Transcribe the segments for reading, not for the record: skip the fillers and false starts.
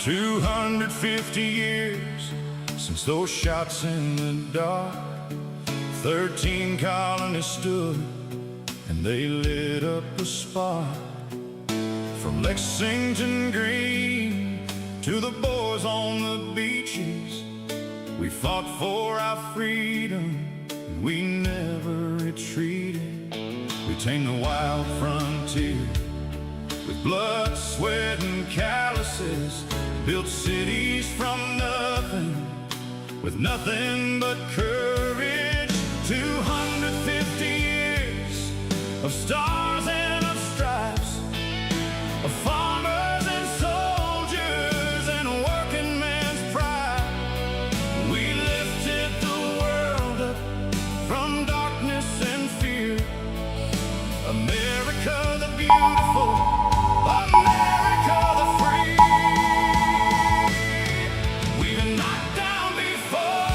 250 years since those shots in the dark. 13 colonies stood and they lit up a spark. From Lexington Green to the boys on the beaches, we fought for our freedom and we never retreated. We tamed the wild frontier with blood, sweat, and calluses. Built cities from nothing, with nothing but courage. 250 years of stars and of stripes, of farmers and soldiers and working man's pride. We lifted the world up from darkness and fear. America the beautiful, America the free. We've been knocked down before,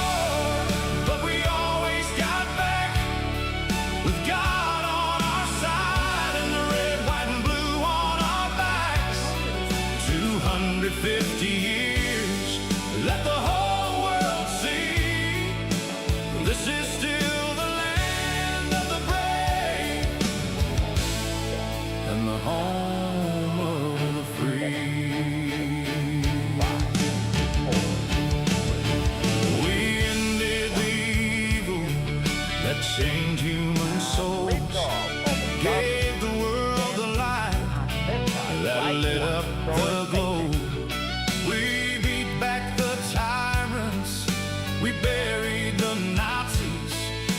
but we always got back. With God on our side and the red, white, and blue on our backs. 250 years, let the whole world see. This is still the land of the brave and the home of the free. We ended the evil that chained human souls, gave the world the light that lit up the globe. We beat back the tyrants, we buried the Nazis,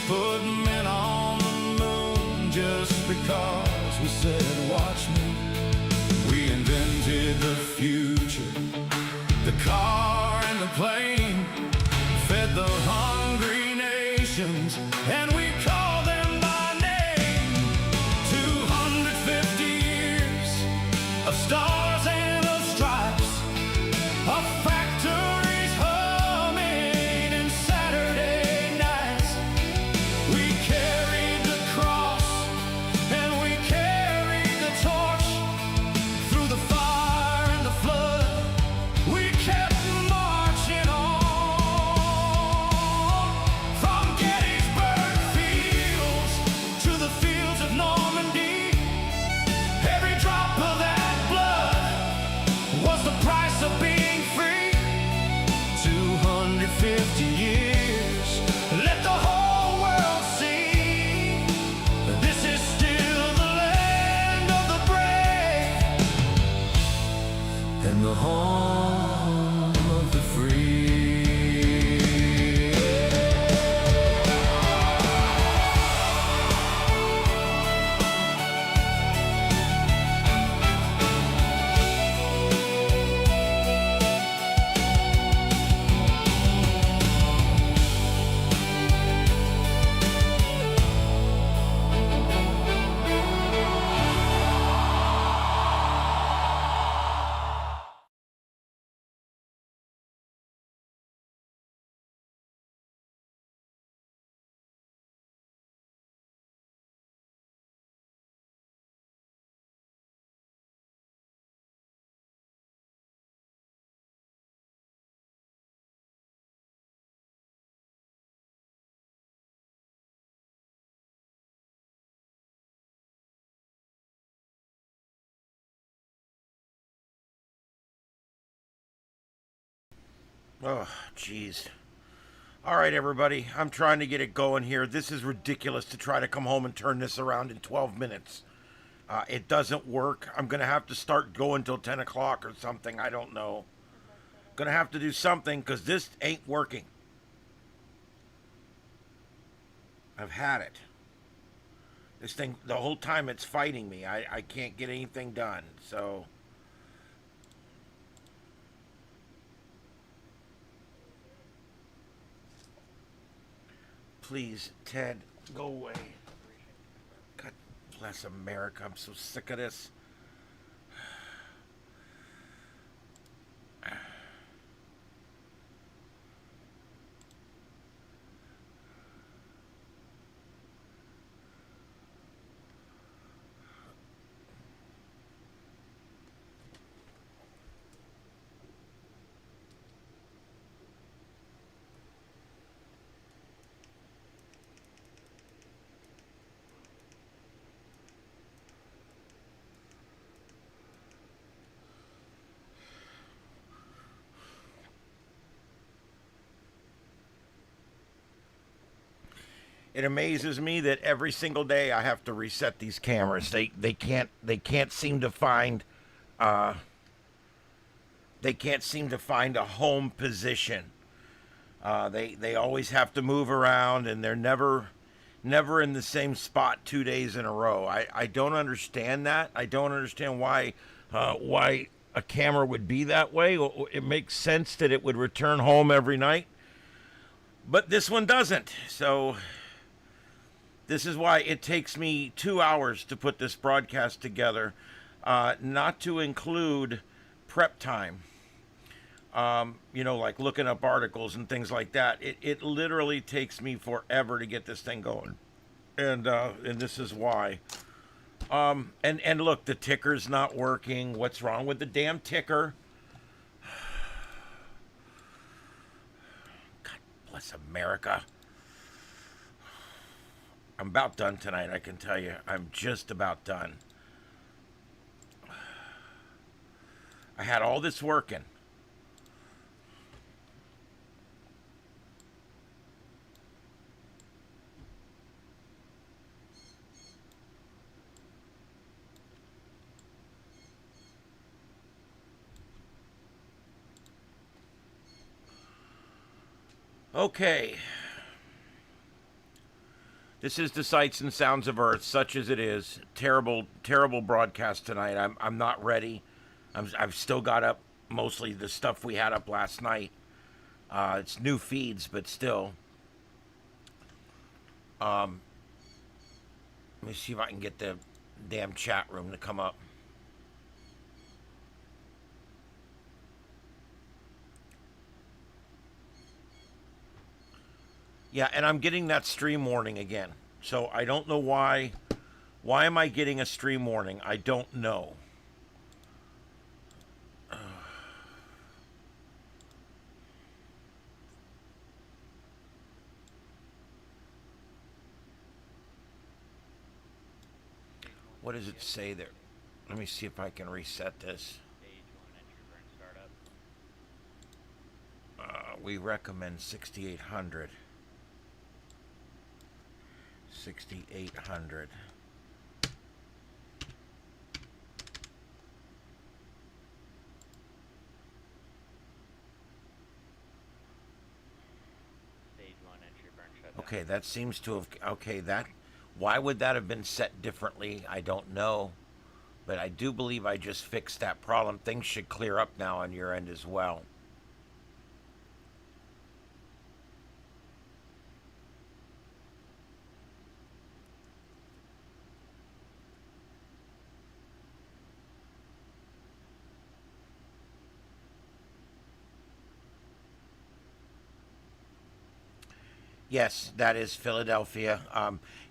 put men on the moon just because we said, watch me. We invented the future, the car and the plane, fed the hungry nations, and we call them by name. 250 years of stars and of stripes, of factories humming and Saturday nights. We carried the cross and we carried the torch. Through the fire and the flood, we kept marching on. From Gettysburg Fields to the fields of Normandy, every drop of that blood was the price of being free. 250 years, let the whole world see. This is still the land of the brave and the home of the free. Oh, jeez. All right, everybody. I'm trying to get it going here. This is ridiculous to try to come home and turn this around in 12 minutes. It doesn't work. I'm going to have to start going till 10 o'clock or something. I don't know. Going to have to do something because this ain't working. I've had it. This thing, the whole time it's fighting me. I can't get anything done. So... please, Ted, go away. God bless America. I'm so sick of this. It amazes me that every single day I have to reset these cameras. They can't seem to find uh, they can't seem to find a home position. They always have to move around, and they're never in the same spot 2 days in a row. I don't understand that. I don't understand why a camera would be that way. It makes sense that it would return home every night, but this one doesn't. So this is why it takes me 2 hours to put this broadcast together, not to include prep time. Like looking up articles and things like that. It literally takes me forever to get this thing going, and this is why. And look, the ticker's not working. What's wrong with the damn ticker? God bless America. I'm about done tonight, I can tell you. I'm just about done. I had all this working. Okay. This is the Sights and Sounds of Earth, such as it is. Terrible, terrible broadcast tonight. I'm not ready. I've still got up mostly the stuff we had up last night. It's new feeds, but still. Let me see if I can get the damn chat room to come up. Yeah, and I'm getting that stream warning again. So I don't know why. Why am I getting a stream warning? I don't know. What does it say there? Let me see if I can reset this. We recommend 6,800. 6,800. Okay, that seems to have... Okay, that... Why would that have been set differently? I don't know. But I do believe I just fixed that problem. Things should clear up now on your end as well. Yes, that is Philadelphia.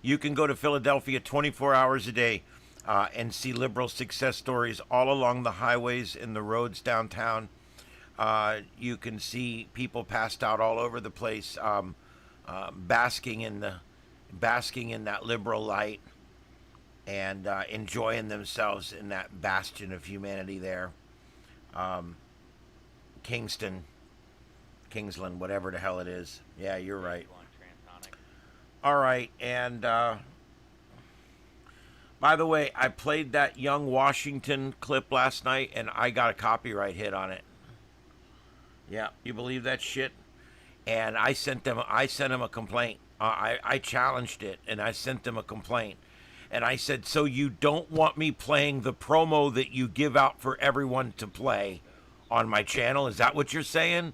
You can go to Philadelphia 24 hours a day and see liberal success stories all along the highways and the roads downtown. You can see people passed out all over the place, basking in that liberal light and enjoying themselves in that bastion of humanity there. Kingsland, whatever the hell it is. Yeah, you're right. All right, and by the way, I played that Young Washington clip last night, and I got a copyright hit on it. Yeah, you believe that shit? And I sent them a complaint. I challenged it, and I sent them a complaint. And I said, so you don't want me playing the promo that you give out for everyone to play on my channel? Is that what you're saying?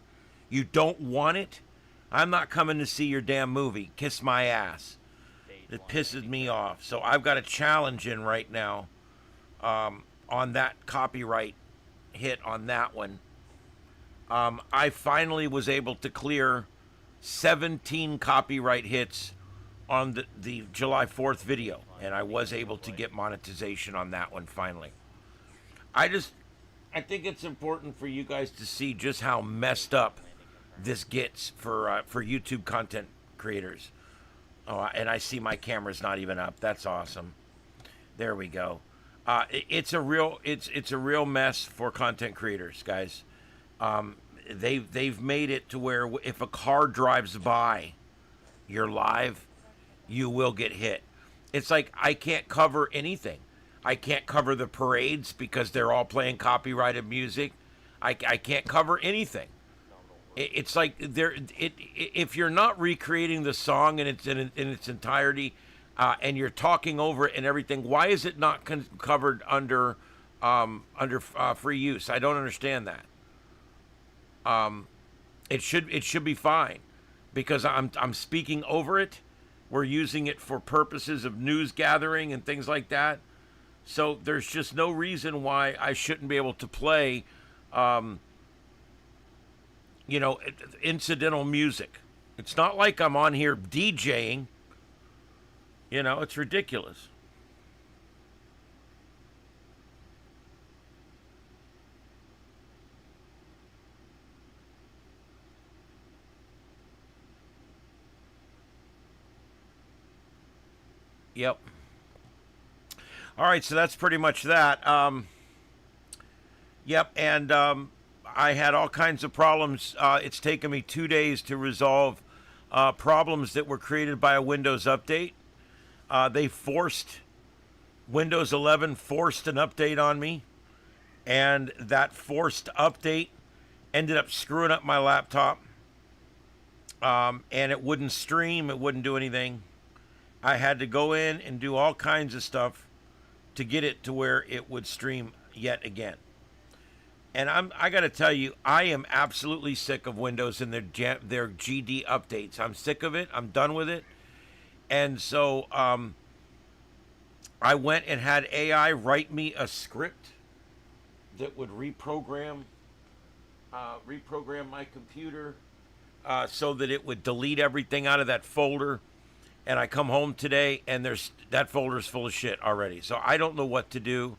You don't want it? I'm not coming to see your damn movie. Kiss my ass. It pisses me off. So I've got a challenge in right now on that copyright hit on that one. I finally was able to clear 17 copyright hits on the July 4th video, and I was able to get monetization on that one finally. I think it's important for you guys to see just how messed up this gets for YouTube content creators. Oh, and I see my camera's not even up. That's awesome. There we go. It's a real mess for content creators, guys. They've made it to where if a car drives by, you're live, you will get hit. It's like I can't cover anything. I can't cover the parades because they're all playing copyrighted music. I can't cover anything. It's like if you're not recreating the song in its entirety, and you're talking over it and everything, why is it not covered under free use? I don't understand that. It should be fine because I'm speaking over it. We're using it for purposes of news gathering and things like that. So there's just no reason why I shouldn't be able to play, incidental music. It's not like I'm on here DJing. It's ridiculous. Yep. All right, so that's pretty much that. Yep, and I had all kinds of problems. It's taken me 2 days to resolve problems that were created by a Windows update. Windows 11 forced an update on me, and that forced update ended up screwing up my laptop. And it wouldn't stream, it wouldn't do anything. I had to go in and do all kinds of stuff to get it to where it would stream yet again. And I got to tell you, I am absolutely sick of Windows and their GD updates. I'm sick of it. I'm done with it. And so I went and had AI write me a script that would reprogram my computer so that it would delete everything out of that folder. And I come home today, and that folder's full of shit already. So I don't know what to do.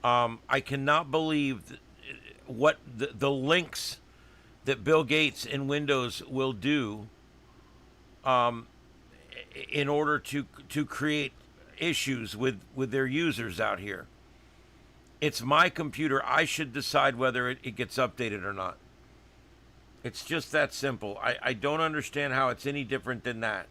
I cannot believe what the links that Bill Gates and Windows will do in order to create issues with their users out here. It's my computer. I should decide whether it gets updated or not. It's just that simple. I don't understand how it's any different than that.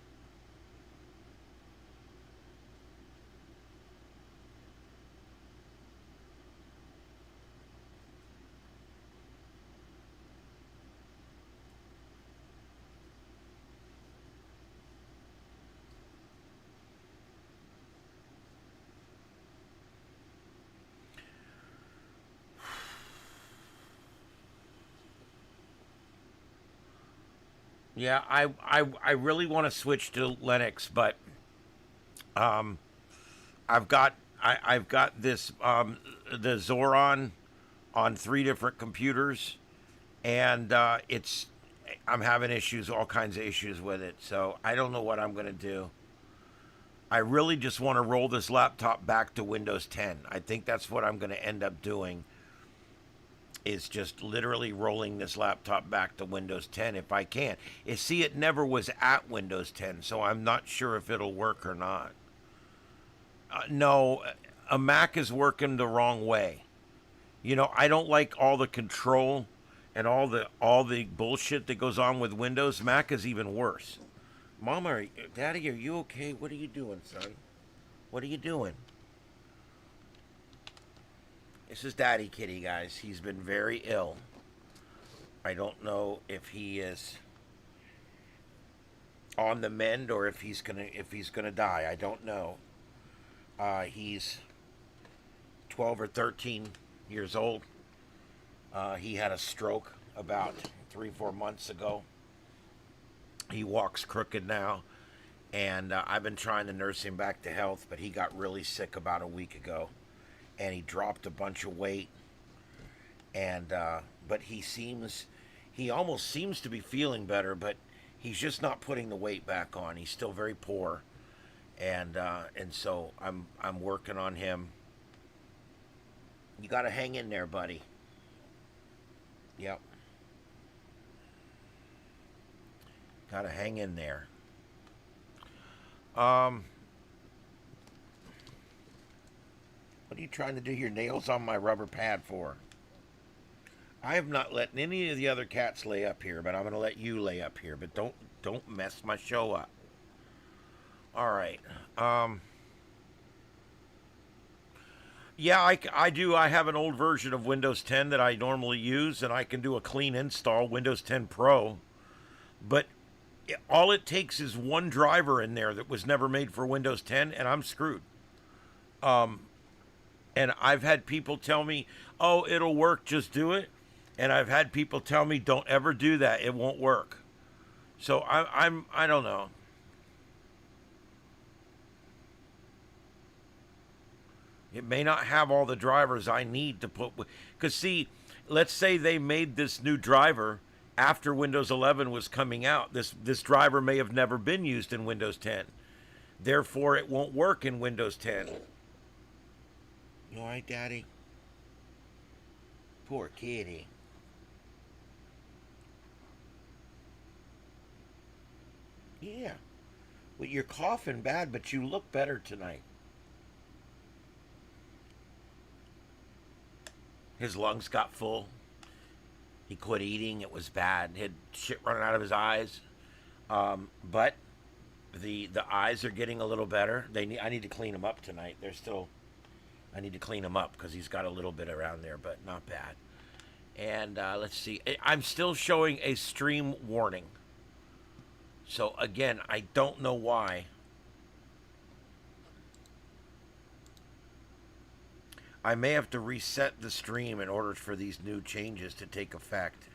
Yeah, I really want to switch to Linux, but I've got this the Zoron on 3 different computers, and I'm having issues, all kinds of issues with it. So I don't know what I'm gonna do. I really just want to roll this laptop back to Windows 10. I think that's what I'm gonna end up doing. Is just literally rolling this laptop back to Windows 10 if I can. See, it never was at Windows 10, so I'm not sure if it'll work or not. No, a Mac is working the wrong way. I don't like all the control and all the bullshit that goes on with Windows. Mac is even worse. Mama, Daddy, are you okay? What are you doing, son? What are you doing? This is Daddy Kitty, guys. He's been very ill. I don't know if he is on the mend or if he's gonna die. I don't know. He's 12 or 13 years old. He had a stroke about 3-4 months ago. He walks crooked now, and I've been trying to nurse him back to health, but he got really sick about a week ago. And he dropped a bunch of weight, and but he almost seems to be feeling better, but he's just not putting the weight back on. He's still very poor, and so I'm working on him. You got to hang in there, buddy. Yep, got to hang in there. What are you trying to do your nails on my rubber pad for? I have not let any of the other cats lay up here, but I'm going to let you lay up here. But don't mess my show up. All right. Yeah, I do. I have an old version of Windows 10 that I normally use, and I can do a clean install, Windows 10 Pro. But all it takes is one driver in there that was never made for Windows 10, and I'm screwed. And I've had people tell me, "Oh, it'll work. Just do it." And I've had people tell me, "Don't ever do that. It won't work." So I don't know. It may not have all the drivers I need to put. Because, see, let's say they made this new driver after Windows 11 was coming out. This driver may have never been used in Windows 10. Therefore, it won't work in Windows 10. You all right, Daddy? Poor kitty. Yeah. Well, you're coughing bad, but you look better tonight. His lungs got full. He quit eating. It was bad. He had shit running out of his eyes. But the eyes are getting a little better. I need to clean them up tonight. I need to clean them up because he's got a little bit around there, but not bad. And let's see. I'm still showing a stream warning. So again, I don't know why. I may have to reset the stream in order for these new changes to take effect.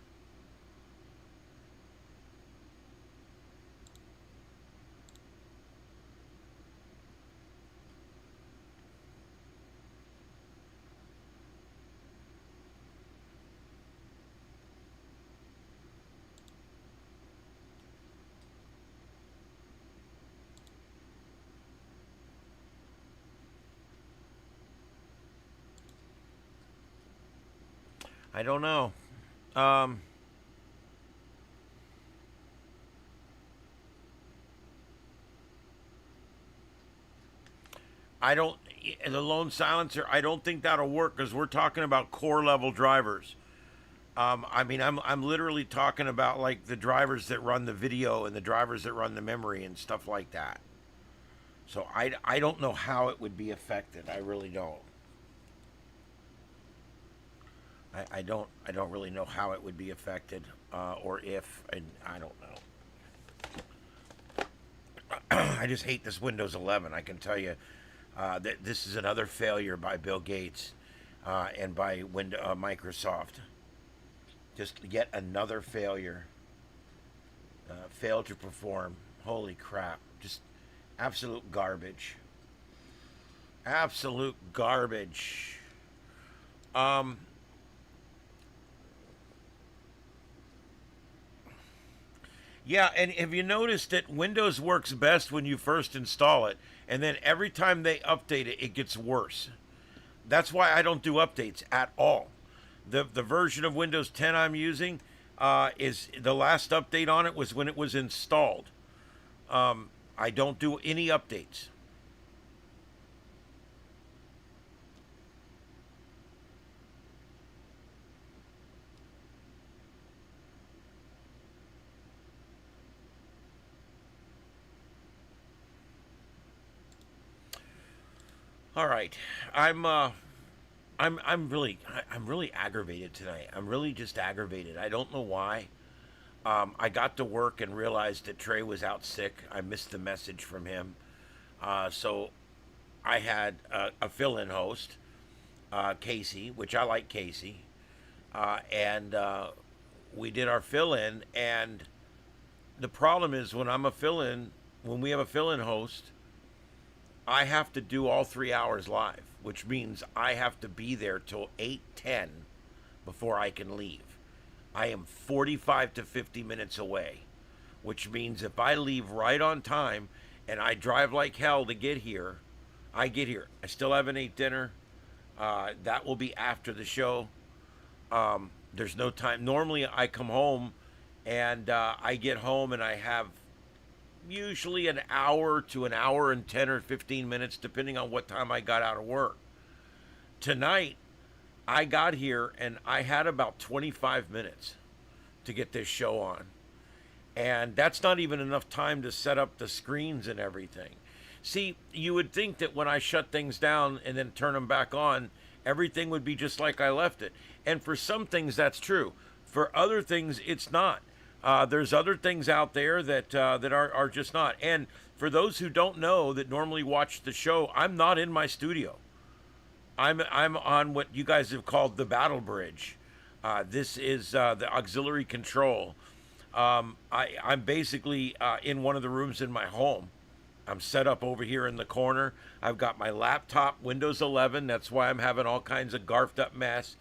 I don't know. I don't. The lone silencer. I don't think that'll work because we're talking about core level drivers. I mean, I'm literally talking about like the drivers that run the video and the drivers that run the memory and stuff like that. So I don't know how it would be affected. I really don't. I don't really know how it would be affected or if, and I don't know. I just hate this Windows 11. I can tell you that this is another failure by Bill Gates and by Microsoft. Just yet another failure. Failed to perform. Holy crap. Just absolute garbage. Absolute garbage. Yeah, and have you noticed that Windows works best when you first install it, and then every time they update it, it gets worse. That's why I don't do updates at all. The version of Windows 10 I'm using is the last update on it was when it was installed. I don't do any updates. All right, I'm really aggravated tonight. I'm really just aggravated. I don't know why. I got to work and realized that Trey was out sick. I missed the message from him, so I had a fill-in host, Casey, which I like Casey, and we did our fill-in. And the problem is when we have a fill-in host, I have to do all 3 hours live, which means I have to be there till 8:10 before I can leave. I am 45 to 50 minutes away, which means if I leave right on time and I drive like hell to get here, I get here. I still haven't ate dinner. That will be after the show. There's no time. Normally I come home and I get home and I have usually an hour to an hour and 10 or 15 minutes, depending on what time I got out of work. Tonight, I got here and I had about 25 minutes to get this show on. And that's not even enough time to set up the screens and everything. See, you would think that when I shut things down and then turn them back on, everything would be just like I left it. And for some things, that's true. For other things, it's not. There's other things out there that are just not. And for those who don't know that normally watch the show, I'm not in my studio. I'm on what you guys have called the battle bridge. This is the auxiliary control. I'm basically in one of the rooms in my home. I'm set up over here in the corner. I've got my laptop, Windows 11. That's why I'm having all kinds of garfed up mess.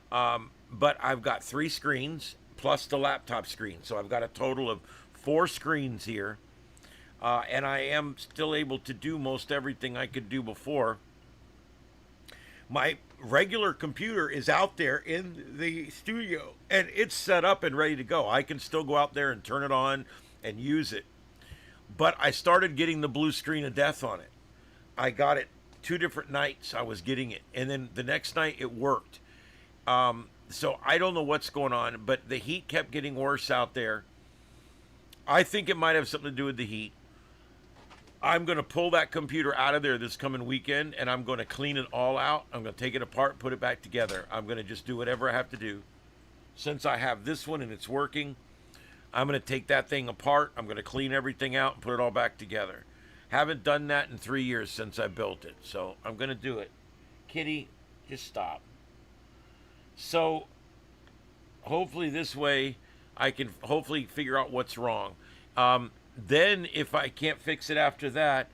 But I've got 3 screens plus the laptop screen. So I've got a total of 4 screens here. And I am still able to do most everything I could do before. My regular computer is out there in the studio and it's set up and ready to go. I can still go out there and turn it on and use it. But I started getting the blue screen of death on it. I got it 2 different nights I was getting it. And then the next night it worked. So I don't know what's going on, but the heat kept getting worse out there. I think it might have something to do with the heat. I'm going to pull that computer out of there this coming weekend, and I'm going to clean it all out. I'm going to take it apart, put it back together. I'm going to just do whatever I have to do. Since I have this one and it's working, I'm going to take that thing apart. I'm going to clean everything out and put it all back together. Haven't done that in 3 years since I built it, so I'm going to do it. Kitty, just stop. So hopefully this way I can hopefully figure out what's wrong. Then if I can't fix it after that,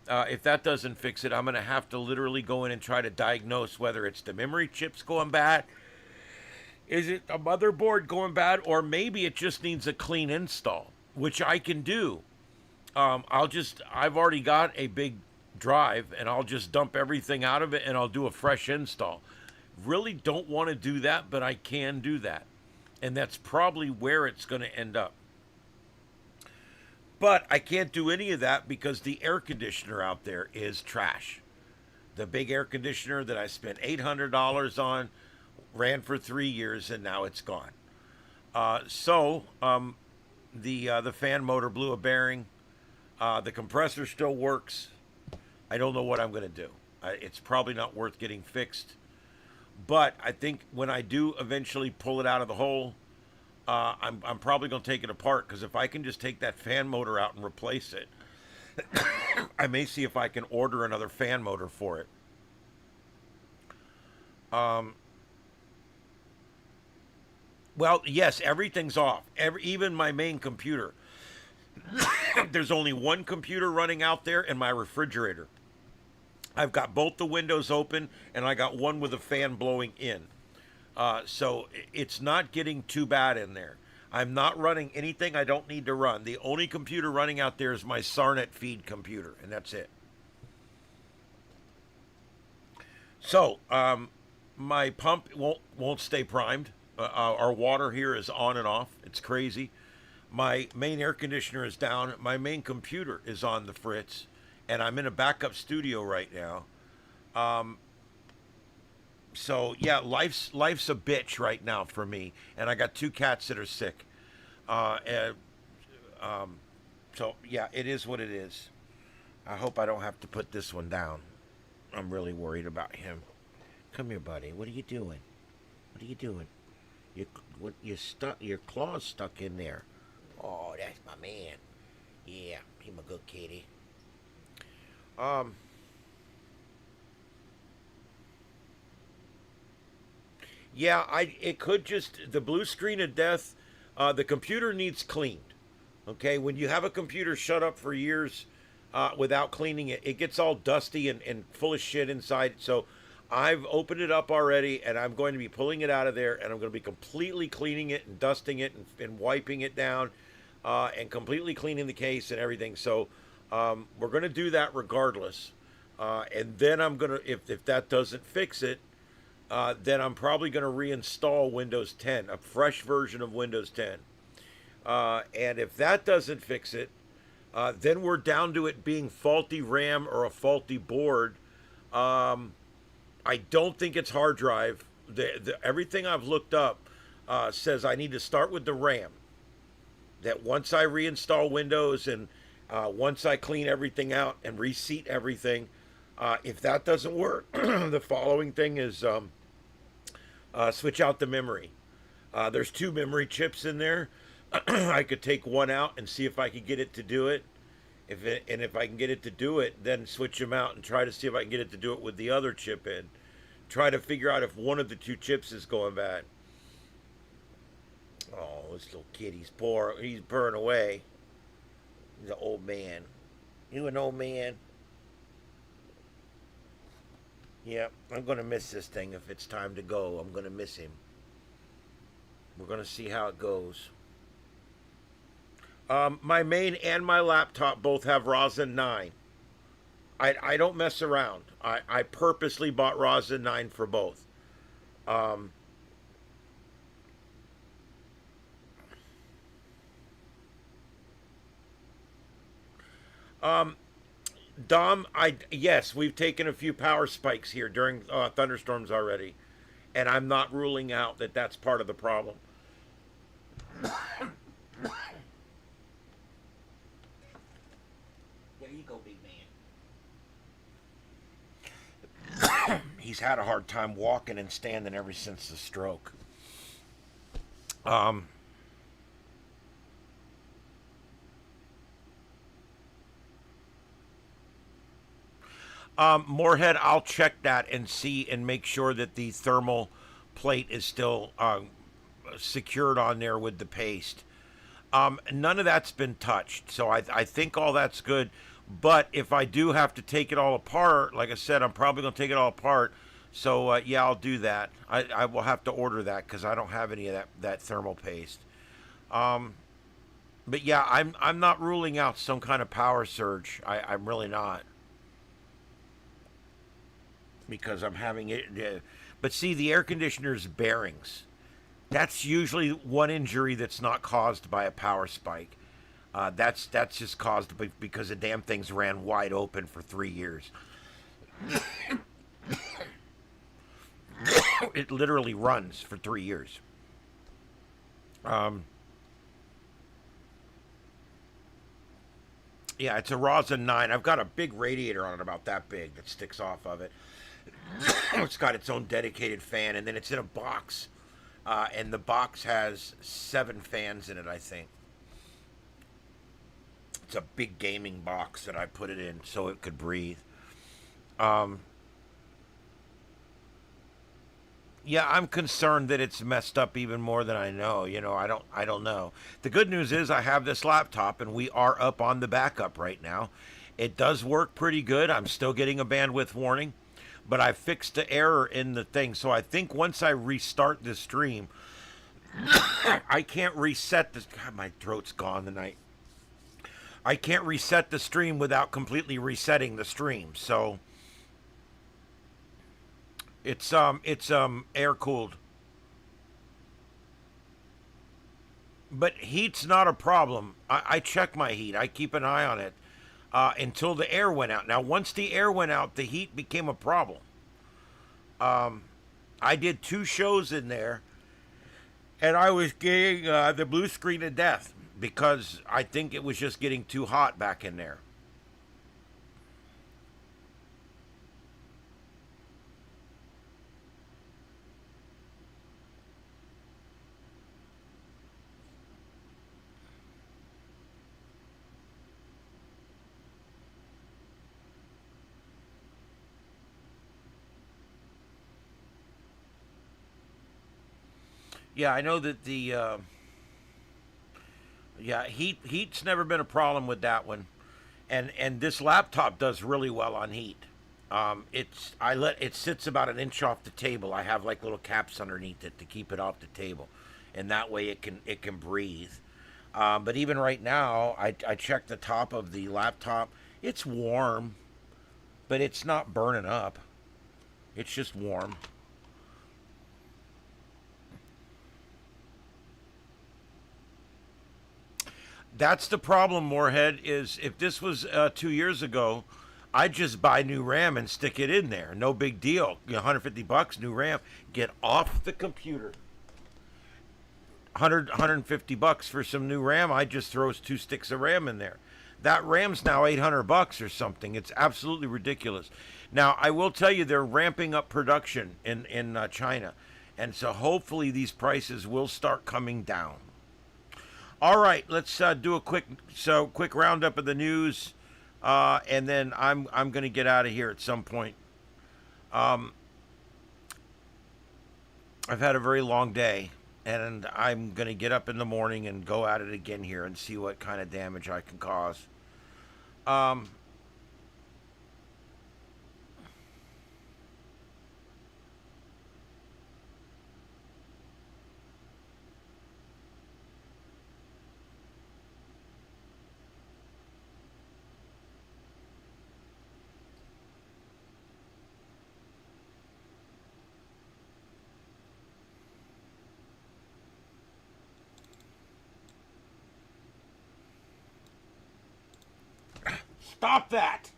if that doesn't fix it, I'm going to have to literally go in and try to diagnose whether it's the memory chips going bad, is it a motherboard going bad, or maybe it just needs a clean install, which I can do. I've already got a big drive, and I'll just dump everything out of it and I'll do a fresh install. Really don't want to do that, but I can do that. And that's probably where it's going to end up. But I can't do any of that because the air conditioner out there is trash. The big air conditioner that I spent $800 on ran for 3 years and now it's gone. The fan motor blew a bearing. The compressor still works. I don't know what I'm going to do. It's probably not worth getting fixed. But I think when I do eventually pull it out of the hole, I'm probably going to take it apart, because if I can just take that fan motor out and replace it, I may see if I can order another fan motor for it. Well, yes, everything's off. Even my main computer. There's only one computer running out there and my refrigerator. I've got both the windows open and I got one with a fan blowing in. So it's not getting too bad in there. I'm not running anything I don't need to run. The only computer running out there is my Sarnet feed computer, and that's it. So my pump won't stay primed. Our water here is on and off. It's crazy. My main air conditioner is down. My main computer is on the fritz, and I'm in a backup studio right now. So yeah, life's a bitch right now for me, and I got 2 cats that are sick. So yeah, it is what it is. I hope I don't have to put this one down. I'm really worried about him. Come here, buddy. What are you doing? What are you doing? Your claw's stuck in there. Oh, that's my man. Yeah, he's a good kitty. Yeah, it could just, the blue screen of death, the computer needs cleaned. Okay, when you have a computer shut up for years without cleaning it, it gets all dusty and full of shit inside. So I've opened it up already, and I'm going to be pulling it out of there, and I'm going to be completely cleaning it and dusting it and wiping it down and completely cleaning the case and everything. So we're going to do that regardless. And then I'm going to, if that doesn't fix it, then I'm probably going to reinstall Windows 10, a fresh version of Windows 10. And if that doesn't fix it, then we're down to it being faulty RAM or a faulty board. I don't think it's hard drive. Everything I've looked up says I need to start with the RAM. That once I reinstall Windows and Once I clean everything out and reseat everything, if that doesn't work, the following thing is switch out the memory. There's two memory chips in there. I could take one out and see if I could get it to do it. If I can get it to do it, then switch them out and try to see if I can get it to do it with the other chip in. Try to figure out if one of the two chips is going bad. Oh, this little kid, he's poor. He's purring away. He's an old man. You an old man? Yeah, I'm going to miss this thing if it's time to go. I'm going to miss him. We're going to see how it goes. My main and my laptop both have Rosin 9. I don't mess around. I purposely bought Rosin 9 for both. Dom, yes, we've taken a few power spikes here during thunderstorms already, and I'm not ruling out that that's part of the problem. There you go, big man. He's had a hard time walking and standing ever since the stroke. Moorhead, I'll check that and see and make sure that the thermal plate is still secured on there with the paste. None of that's been touched, so I think all that's good. But if I do have to take it all apart, like I said, I'm probably going to take it all apart. So, yeah, I'll do that. I will have to order that because I don't have any of that thermal paste. But, yeah, I'm not ruling out some kind of power surge. I'm really not. Because I'm having it. But, see, the air conditioner's bearings. That's usually one injury that's not caused by a power spike. That's just caused because the damn things ran wide open for 3 years. It literally runs for 3 years. Yeah, it's a Rosin 9. I've got a big radiator on it about that big that sticks off of it. It's got its own dedicated fan, and then it's in a box. And the box has 7 fans in it, I think. It's a big gaming box that I put it in so it could breathe. Yeah, I'm concerned that it's messed up even more than I know. You know, I don't know. The good news is I have this laptop and we are up on the backup right now. It does work pretty good. I'm still getting a bandwidth warning, but I fixed the error in the thing. So I think once I restart the stream, I can't reset this. God, my throat's gone tonight. I can't reset the stream without completely resetting the stream. So it's air cooled. But heat's not a problem. I check my heat. I keep an eye on it until the air went out. Now, once the air went out, the heat became a problem. I did 2 shows in there, and I was getting the blue screen of death because I think it was just getting too hot back in there. Yeah, I know that the heat's never been a problem with that one, and this laptop does really well on heat. It sits about an inch off the table. I have like little caps underneath it to keep it off the table, and that way it can breathe. But even right now, I checked the top of the laptop. It's warm, but it's not burning up. It's just warm. That's the problem, Moorhead, is if this was 2 years ago, I'd just buy new RAM and stick it in there. No big deal. $150, new RAM. Get off the computer. $150 for some new RAM. I just throws 2 sticks of RAM in there. That Ram's now $800 or something. It's absolutely ridiculous. Now, I will tell you, they're ramping up production in China. And so hopefully these prices will start coming down. All right, let's do a quick roundup of the news, and then I'm going to get out of here at some point. I've had a very long day, and I'm going to get up in the morning and go at it again here and see what kind of damage I can cause. Stop that!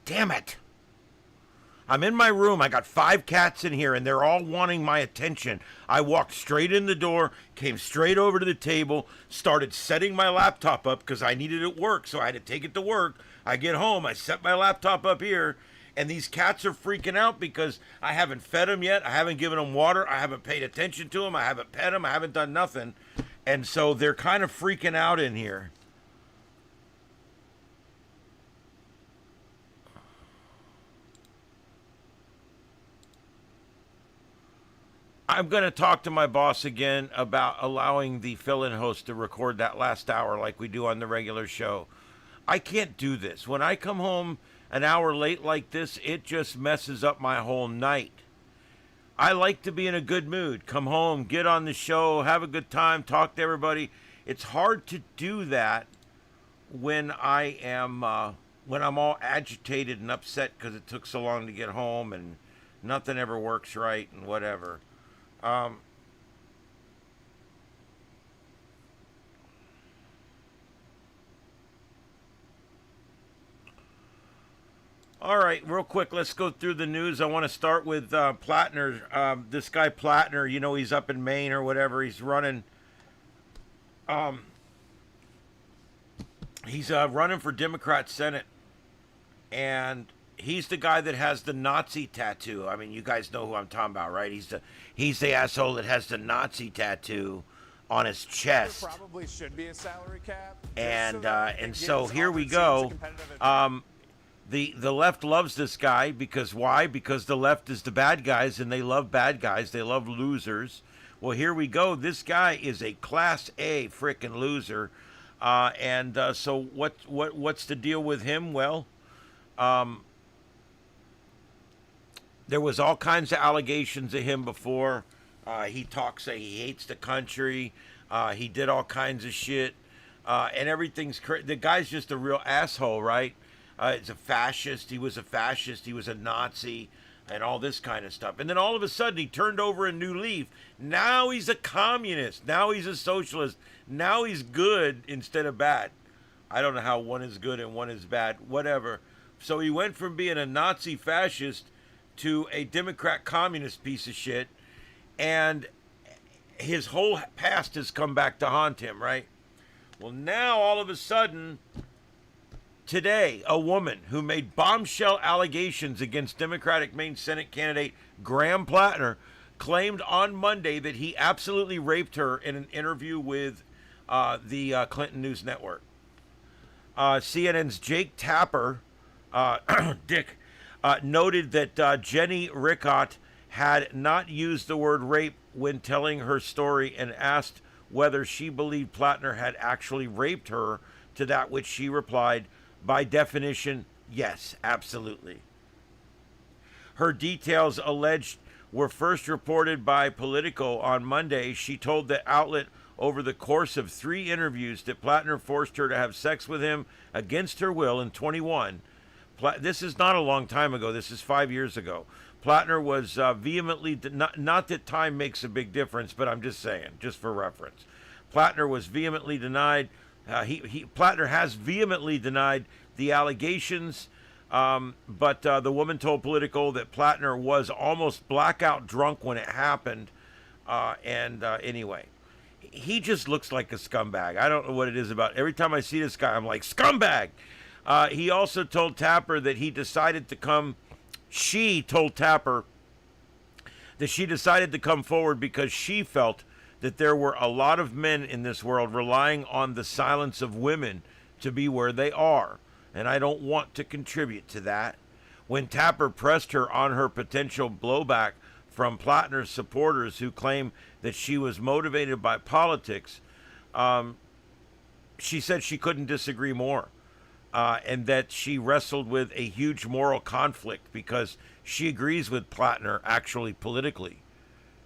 Damn it! I'm in my room. I got 5 cats in here, and they're all wanting my attention. I walked straight in the door, came straight over to the table, started setting my laptop up because I needed it at work, so I had to take it to work. I get home, I set my laptop up here, and these cats are freaking out because I haven't fed them yet. I haven't given them water. I haven't paid attention to them. I haven't pet them. I haven't done nothing. And so they're kind of freaking out in here. I'm going to talk to my boss again about allowing the fill-in host to record that last hour like we do on the regular show. I can't do this. When I come home an hour late like this, it just messes up my whole night. I like to be in a good mood. Come home, get on the show, have a good time, talk to everybody. It's hard to do that when I'm all agitated and upset because it took so long to get home and nothing ever works right and whatever. All right, real quick, let's go through the news. I want to start with Platner. This guy Platner, you know, he's up in Maine or whatever. He's running. He's running for Democrat Senate, and he's the guy that has the Nazi tattoo. I mean, you guys know who I'm talking about, right? He's the asshole that has the Nazi tattoo on his chest. There probably should be a salary cap. And so here we go. The left loves this guy because why? Because the left is the bad guys, and they love bad guys. They love losers. Well, here we go. This guy is a Class A frickin' loser. So what's the deal with him? Well, there was all kinds of allegations of him before. He talks that he hates the country. He did all kinds of shit. And everything's the guy's just a real asshole, right? He's a fascist. He was a fascist. He was a Nazi and all this kind of stuff. And then all of a sudden he turned over a new leaf. Now he's a communist. Now he's a socialist. Now he's good instead of bad. I don't know how one is good and one is bad. Whatever. So he went from being a Nazi fascist to a Democrat communist piece of shit, and his whole past has come back to haunt him, right? Well, now all of a sudden, today, a woman who made bombshell allegations against Democratic Maine Senate candidate Graham Platner claimed on Monday that he absolutely raped her in an interview with the Clinton News Network. CNN's Jake Tapper, Dick, noted that Jenny Rickott had not used the word rape when telling her story and asked whether she believed Platner had actually raped her, to that which she replied, by definition, yes, absolutely. Her details alleged were first reported by Politico on Monday. She told the outlet over the course of 3 interviews that Platner forced her to have sex with him against her will in 21. This is not a long time ago. This is 5 years ago. Platner was vehemently, not that time makes a big difference, but I'm just saying, just for reference. Platner was vehemently denied. Platner has vehemently denied the allegations, but the woman told Politico that Platner was almost blackout drunk when it happened. Anyway, he just looks like a scumbag. I don't know what it is about. Every time I see this guy, I'm like, scumbag. He also told Tapper that she told Tapper that she decided to come forward because she felt that there were a lot of men in this world relying on the silence of women to be where they are. And I don't want to contribute to that. When Tapper pressed her on her potential blowback from Platner's supporters who claim that she was motivated by politics, she said she couldn't disagree more. And that she wrestled with a huge moral conflict because she agrees with Platner actually politically.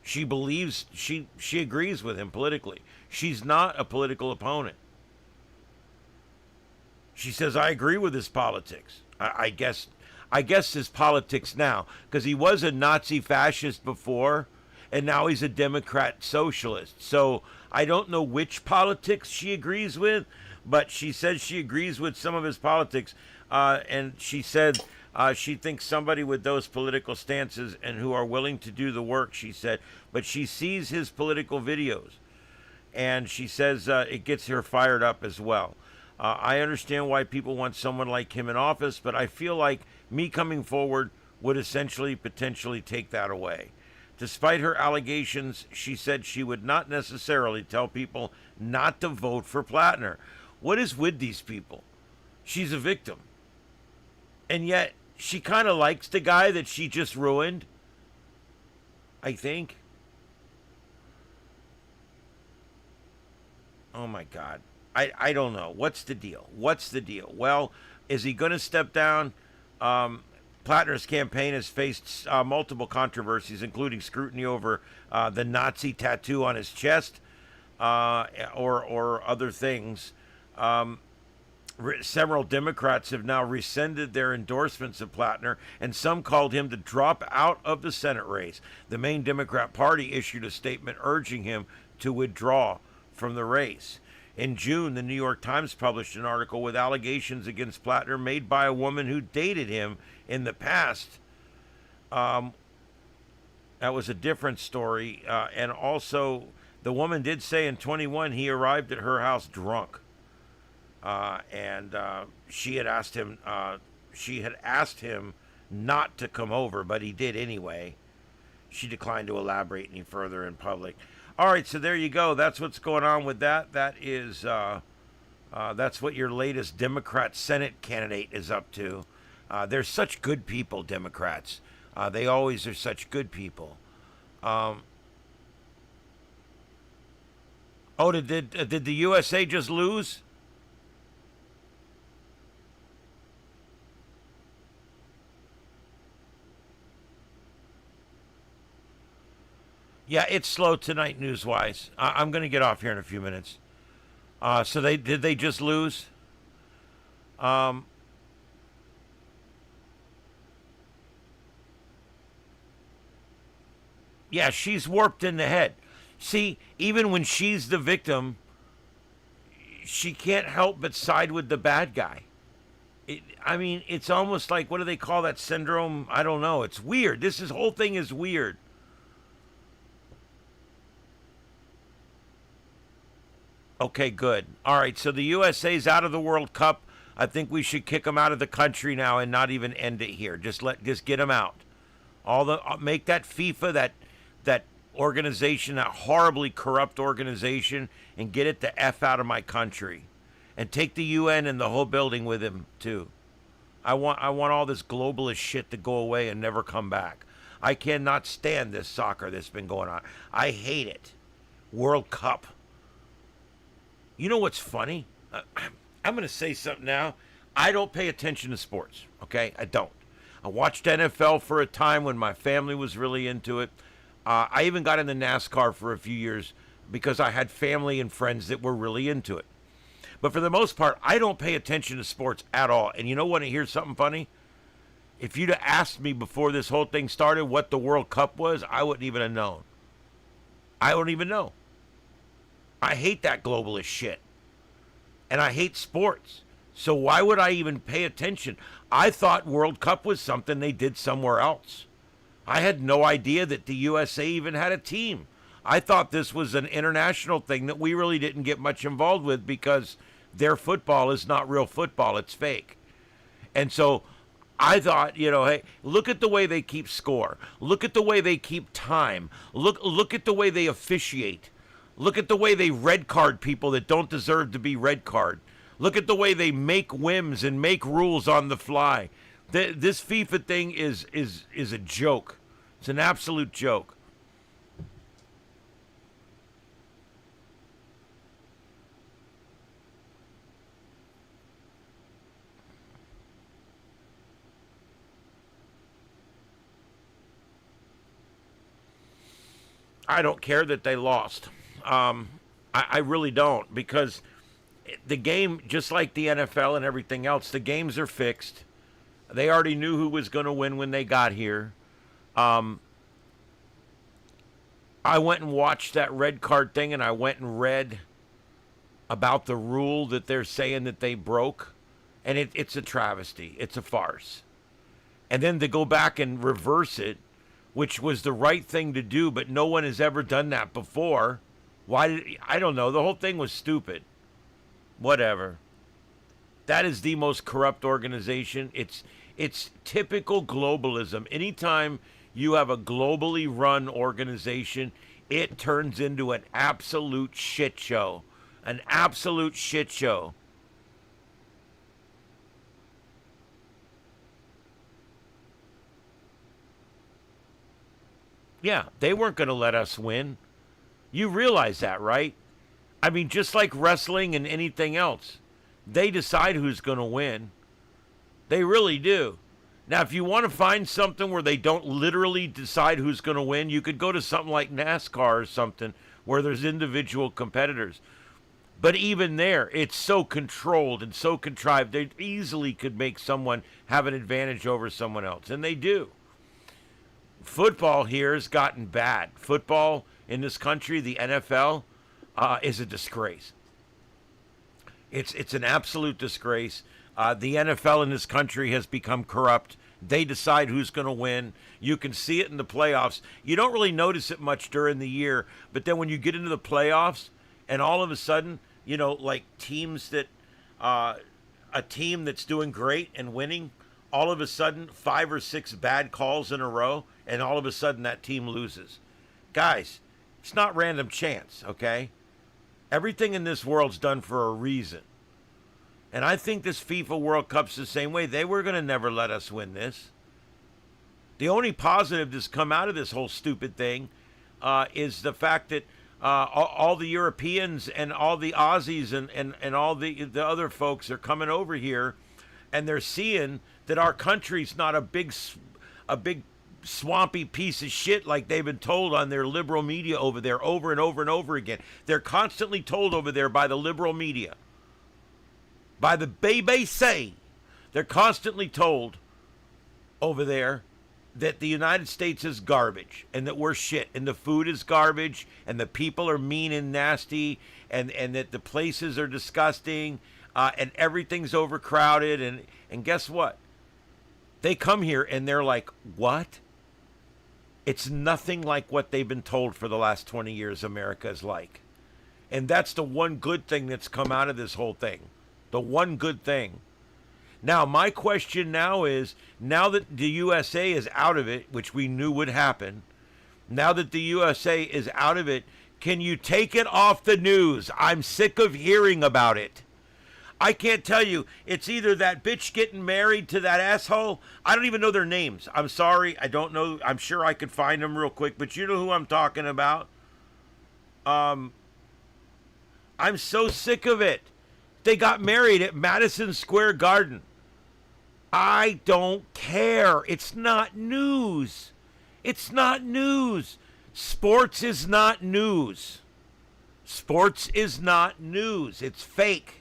She believes she agrees with him politically. She's not a political opponent. She says, I agree with his politics. I guess his politics now, because he was a Nazi fascist before, and now he's a Democrat socialist. So I don't know which politics she agrees with, but she says she agrees with some of his politics, and she said she thinks somebody with those political stances and who are willing to do the work, she said, but she sees his political videos, and she says it gets her fired up as well. I understand why people want someone like him in office, but I feel like me coming forward would essentially potentially take that away. Despite her allegations, she said she would not necessarily tell people not to vote for Platner. What is with these people? She's a victim. And yet, she kind of likes the guy that she just ruined, I think. Oh my God. I don't know. What's the deal? Well, is he going to step down? Platner's campaign has faced multiple controversies, including over the Nazi tattoo on his chest or other things. Several Democrats have now rescinded their endorsements of Platner, and some called him to drop out of the Senate race. The main Democrat Party issued a statement urging him to withdraw from the race. In June, the New York Times published an article with allegations against Platner made by a woman who dated him in the past. That was a different story. And also, the woman did say in 21 he arrived at her house drunk. And she had asked him not to come over, but he did anyway. She declined to elaborate any further in public. All right, so there you go. That's what's going on with that. That is, that's what your latest Democrat Senate candidate is up to. They're such good people, Democrats. They always are such good people. Oh, did the USA just lose? Yeah, it's slow tonight news-wise. I'm going to get off here in a few minutes. So did they just lose? Yeah, she's warped in the head. See, even when she's the victim, she can't help but side with the bad guy. It's almost like, what do they call that syndrome? I don't know. It's weird. This whole thing is weird. Okay, good. All right, so the USA's out of the World Cup. I think we should kick them out of the country now and not even end it here. Just get them out. Make that FIFA, that organization, that horribly corrupt organization, and get it the F out of my country. And take the UN and the whole building with him too. I want all this globalist shit to go away and never come back. I cannot stand this soccer that's been going on. I hate it. World Cup. You know what's funny? I'm going to say something now. I don't pay attention to sports, okay? I don't. I watched NFL for a time when my family was really into it. I even got into NASCAR for a few years because I had family and friends that were really into it. But for the most part, I don't pay attention to sports at all. And you know what? Here's something funny. If you'd have asked me before this whole thing started what the World Cup was, I wouldn't even have known. I wouldn't even know. I hate that globalist shit. And I hate sports. So why would I even pay attention? I thought World Cup was something they did somewhere else. I had no idea that the USA even had a team. I thought this was an international thing that we really didn't get much involved with because their football is not real football, it's fake. And so I thought, hey, look at the way they keep score. Look at the way they keep time. Look at the way they officiate. Look at the way they red card people that don't deserve to be red card. Look at the way they make whims and make rules on the fly. This FIFA thing is a joke. It's an absolute joke. I don't care that they lost. I really don't, because the game, just like the NFL and everything else, the games are fixed. They already knew who was going to win when they got here. I went and watched that red card thing, and I went and read about the rule that they're saying that they broke. And it's a travesty. It's a farce. And then to go back and reverse it, which was the right thing to do, but no one has ever done that before. I don't know. The whole thing was stupid. Whatever. That is the most corrupt organization. It's typical globalism. Anytime you have a globally run organization, it turns into an absolute shit show. An absolute shit show. Yeah, they weren't going to let us win. You realize that, right? I mean, just like wrestling and anything else, they decide who's going to win. They really do. Now, if you want to find something where they don't literally decide who's going to win, you could go to something like NASCAR or something where there's individual competitors. But even there, it's so controlled and so contrived, they easily could make someone have an advantage over someone else, and they do. Football here has gotten bad. Football in this country, the NFL, is a disgrace. It's an absolute disgrace. The NFL in this country has become corrupt. They decide who's going to win. You can see it in the playoffs. You don't really notice it much during the year, but then when you get into the playoffs, and all of a sudden, like teams that, a team that's doing great and winning, all of a sudden 5 or 6 bad calls in a row, and all of a sudden that team loses. Guys, it's not random chance, okay? Everything in this world's done for a reason. And I think this FIFA World Cup's the same way. They were going to never let us win this. The only positive that's come out of this whole stupid thing is the fact that all the Europeans and all the Aussies and all the other folks are coming over here, and they're seeing that our country's not a big swampy piece of shit like they've been told on their liberal media over there over and over and over again. They're constantly told over there by the liberal media, by the BBC, they're constantly told over there that the United States is garbage and that we're shit and the food is garbage and the people are mean and nasty and that the places are disgusting and everything's overcrowded. And guess what? They come here and they're like, what? It's nothing like what they've been told for the last 20 years America is like. And that's the one good thing that's come out of this whole thing. The one good thing. Now, my question now is, now that the USA is out of it, which we knew would happen, now that the USA is out of it, can you take it off the news? I'm sick of hearing about it. I can't tell you. It's either that bitch getting married to that asshole. I don't even know their names. I'm sorry. I don't know. I'm sure I could find them real quick, but you know who I'm talking about. I'm so sick of it. They got married at Madison Square Garden. I don't care. It's not news. It's not news. Sports is not news. Sports is not news. It's fake.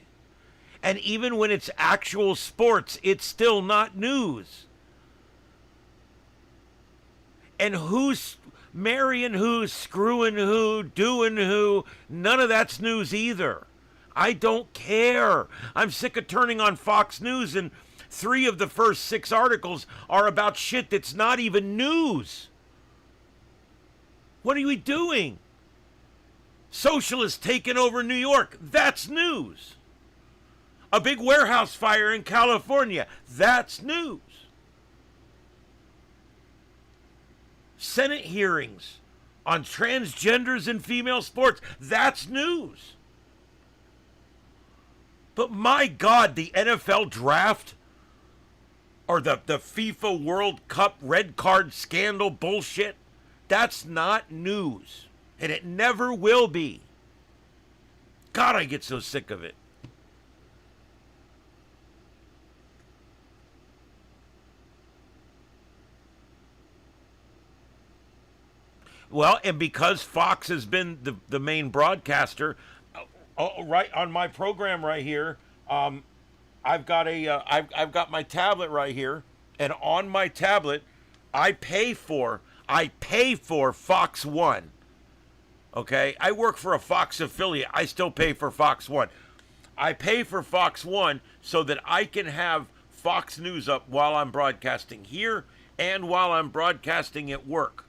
And even when it's actual sports, it's still not news. And who's marrying who, screwing who, doing who, none of that's news either. I don't care. I'm sick of turning on Fox News and 3 of the first 6 articles are about shit that's not even news. What are we doing? Socialists taking over New York. That's news. A big warehouse fire in California. That's news. Senate hearings on transgenders in female sports. That's news. But my God, the NFL draft or the FIFA World Cup red card scandal bullshit, that's not news. And it never will be. God, I get so sick of it. Well, and because Fox has been the main broadcaster, right on my program right here, I've got my tablet right here, and on my tablet, I pay for Fox One. Okay, I work for a Fox affiliate. I still pay for Fox One. I pay for Fox One so that I can have Fox News up while I'm broadcasting here and while I'm broadcasting at work.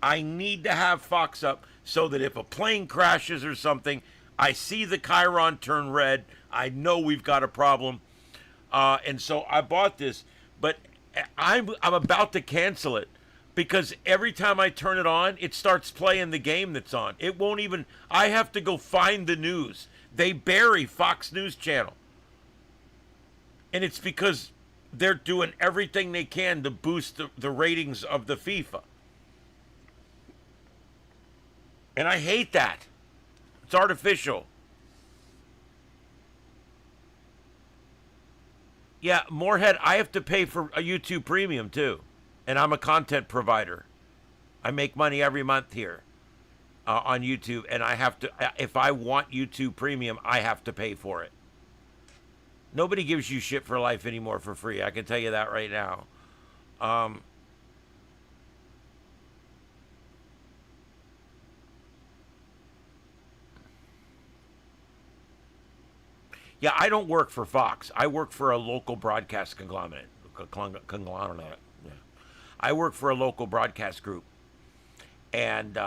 I need to have Fox up so that if a plane crashes or something, I see the chyron turn red. I know we've got a problem. And so I bought this, but I'm about to cancel it because every time I turn it on, it starts playing the game that's on. It won't even, I have to go find the news. They bury Fox News Channel. And it's because they're doing everything they can to boost the ratings of the FIFA. And I hate that. It's artificial. Yeah, Moorhead, I have to pay for a YouTube Premium too. And I'm a content provider. I make money every month here on YouTube. And I have to, if I want YouTube Premium, I have to pay for it. Nobody gives you shit for life anymore for free. I can tell you that right now. Yeah, I don't work for Fox. I work for a local broadcast conglomerate. Yeah. I work for a local broadcast group, and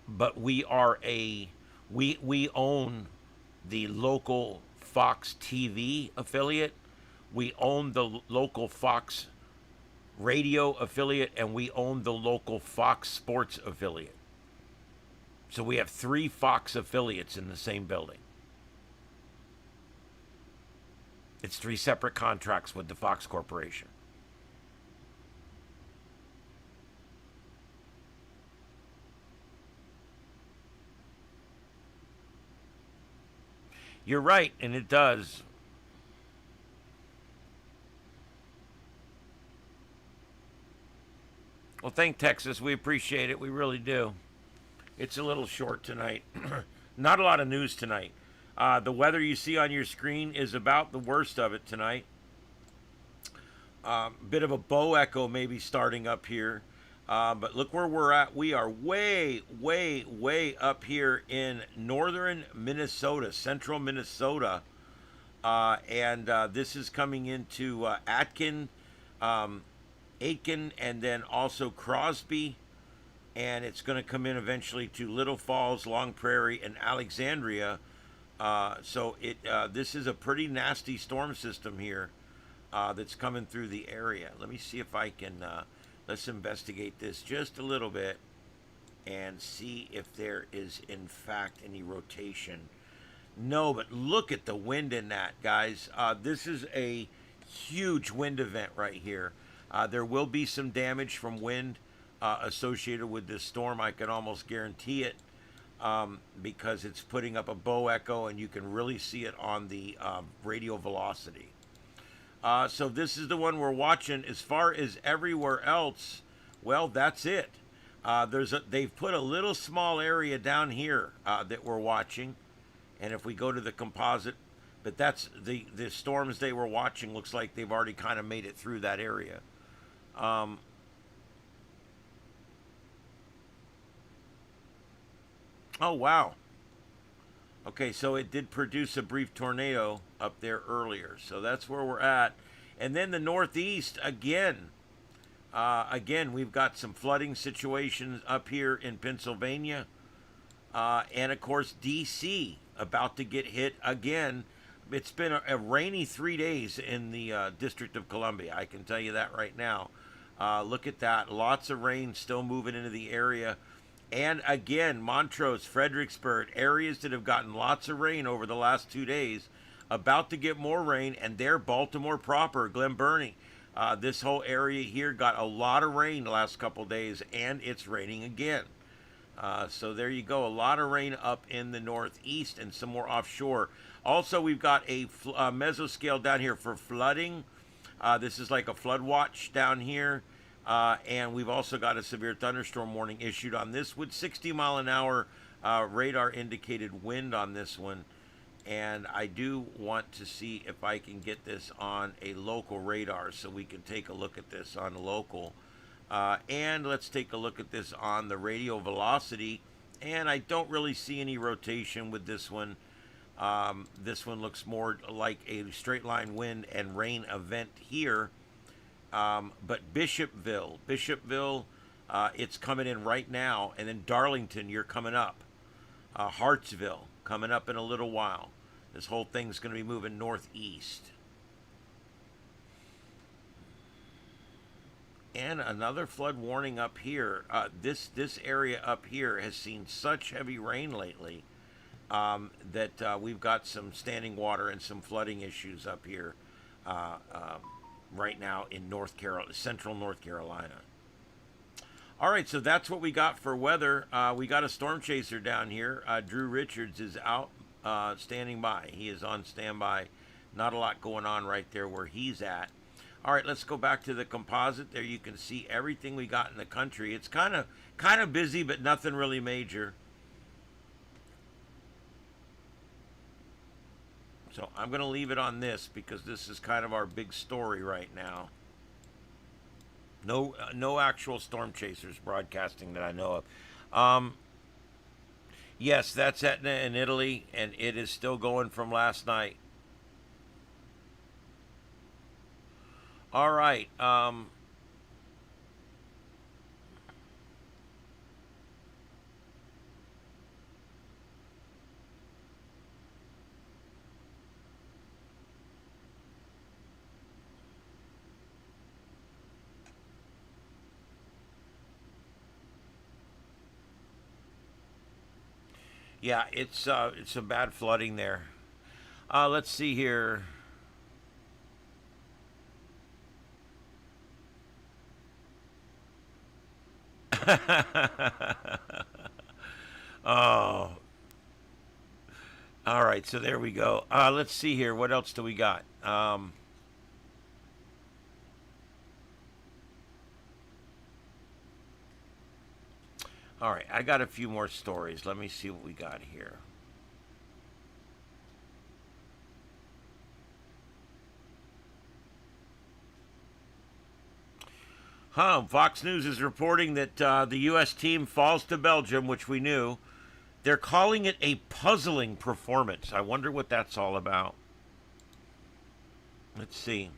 but we are we own the local Fox TV affiliate. We own the local Fox radio affiliate, and we own the local Fox Sports affiliate. So we have 3 Fox affiliates in the same building. It's 3 separate contracts with the Fox Corporation. You're right, and it does. Well, thank Texas. We appreciate it. We really do. It's a little short tonight. Not a lot of news tonight. The weather you see on your screen is about the worst of it tonight. Bit of a bow echo maybe starting up here. But look where we're at. We are way, way, way up here in northern Minnesota, central Minnesota. And this is coming into Aitkin, and then also Crosby. And it's going to come in eventually to Little Falls, Long Prairie, and Alexandria. So this is a pretty nasty storm system here that's coming through the area. Let me see if I can, let's investigate this just a little bit and see if there is, in fact, any rotation. No, but look at the wind in that, guys. This is a huge wind event right here. There will be some damage from wind associated with this storm. I can almost guarantee it. Because it's putting up a bow echo, and you can really see it on the radio velocity. So this is the one we're watching. As far as everywhere else, well, that's it. They've put a little small area down here that we're watching, and if we go to the composite, but that's the storms they were watching. Looks like they've already kind of made it through that area. Oh, wow. Okay, so it did produce a brief tornado up there earlier. So that's where we're at. And then the Northeast, again, we've got some flooding situations up here in Pennsylvania. And of course, DC about to get hit again. It's been a rainy 3 days in the District of Columbia. I can tell you that right now. Look at that. Lots of rain still moving into the area. And again, Montrose, Fredericksburg, areas that have gotten lots of rain over the last 2 days, about to get more rain. And there, Baltimore proper, Glen Burnie. This whole area here got a lot of rain the last couple days, and it's raining again. So there you go. A lot of rain up in the northeast and some more offshore. Also, we've got a mesoscale down here for flooding. This is like a flood watch down here. And we've also got a severe thunderstorm warning issued on this with 60-mile-an-hour radar indicated wind on this one. And I do want to see if I can get this on a local radar so we can take a look at this on local. And let's take a look at this on the radio velocity. And I don't really see any rotation with this one. This one looks more like a straight line wind and rain event here. But Bishopville, it's coming in right now. And then Darlington, you're coming up. Hartsville, coming up in a little while. This whole thing's going to be moving northeast. And another flood warning up here. This area up here has seen such heavy rain lately that we've got some standing water and some flooding issues up here right now in central North Carolina. All right, so that's what we got for weather. We got a storm chaser down here. Drew Richards is out standing by. He is on standby. Not a lot going on right there where he's at. All right, let's go back to the composite. There you can see everything we got in the country. It's kind of busy, but nothing really major. So I'm going to leave it on this because this is kind of our big story right now. No actual storm chasers broadcasting that I know of. Yes, that's Etna in Italy, and it is still going from last night. All right. Yeah, it's some bad flooding there. Let's see here. Oh. All right, so there we go. Let's see here. What else do we got? All right, I got a few more stories. Let me see what we got here. Fox News is reporting that the U.S. team falls to Belgium, which we knew. They're calling it a puzzling performance. I wonder what that's all about. Let's see.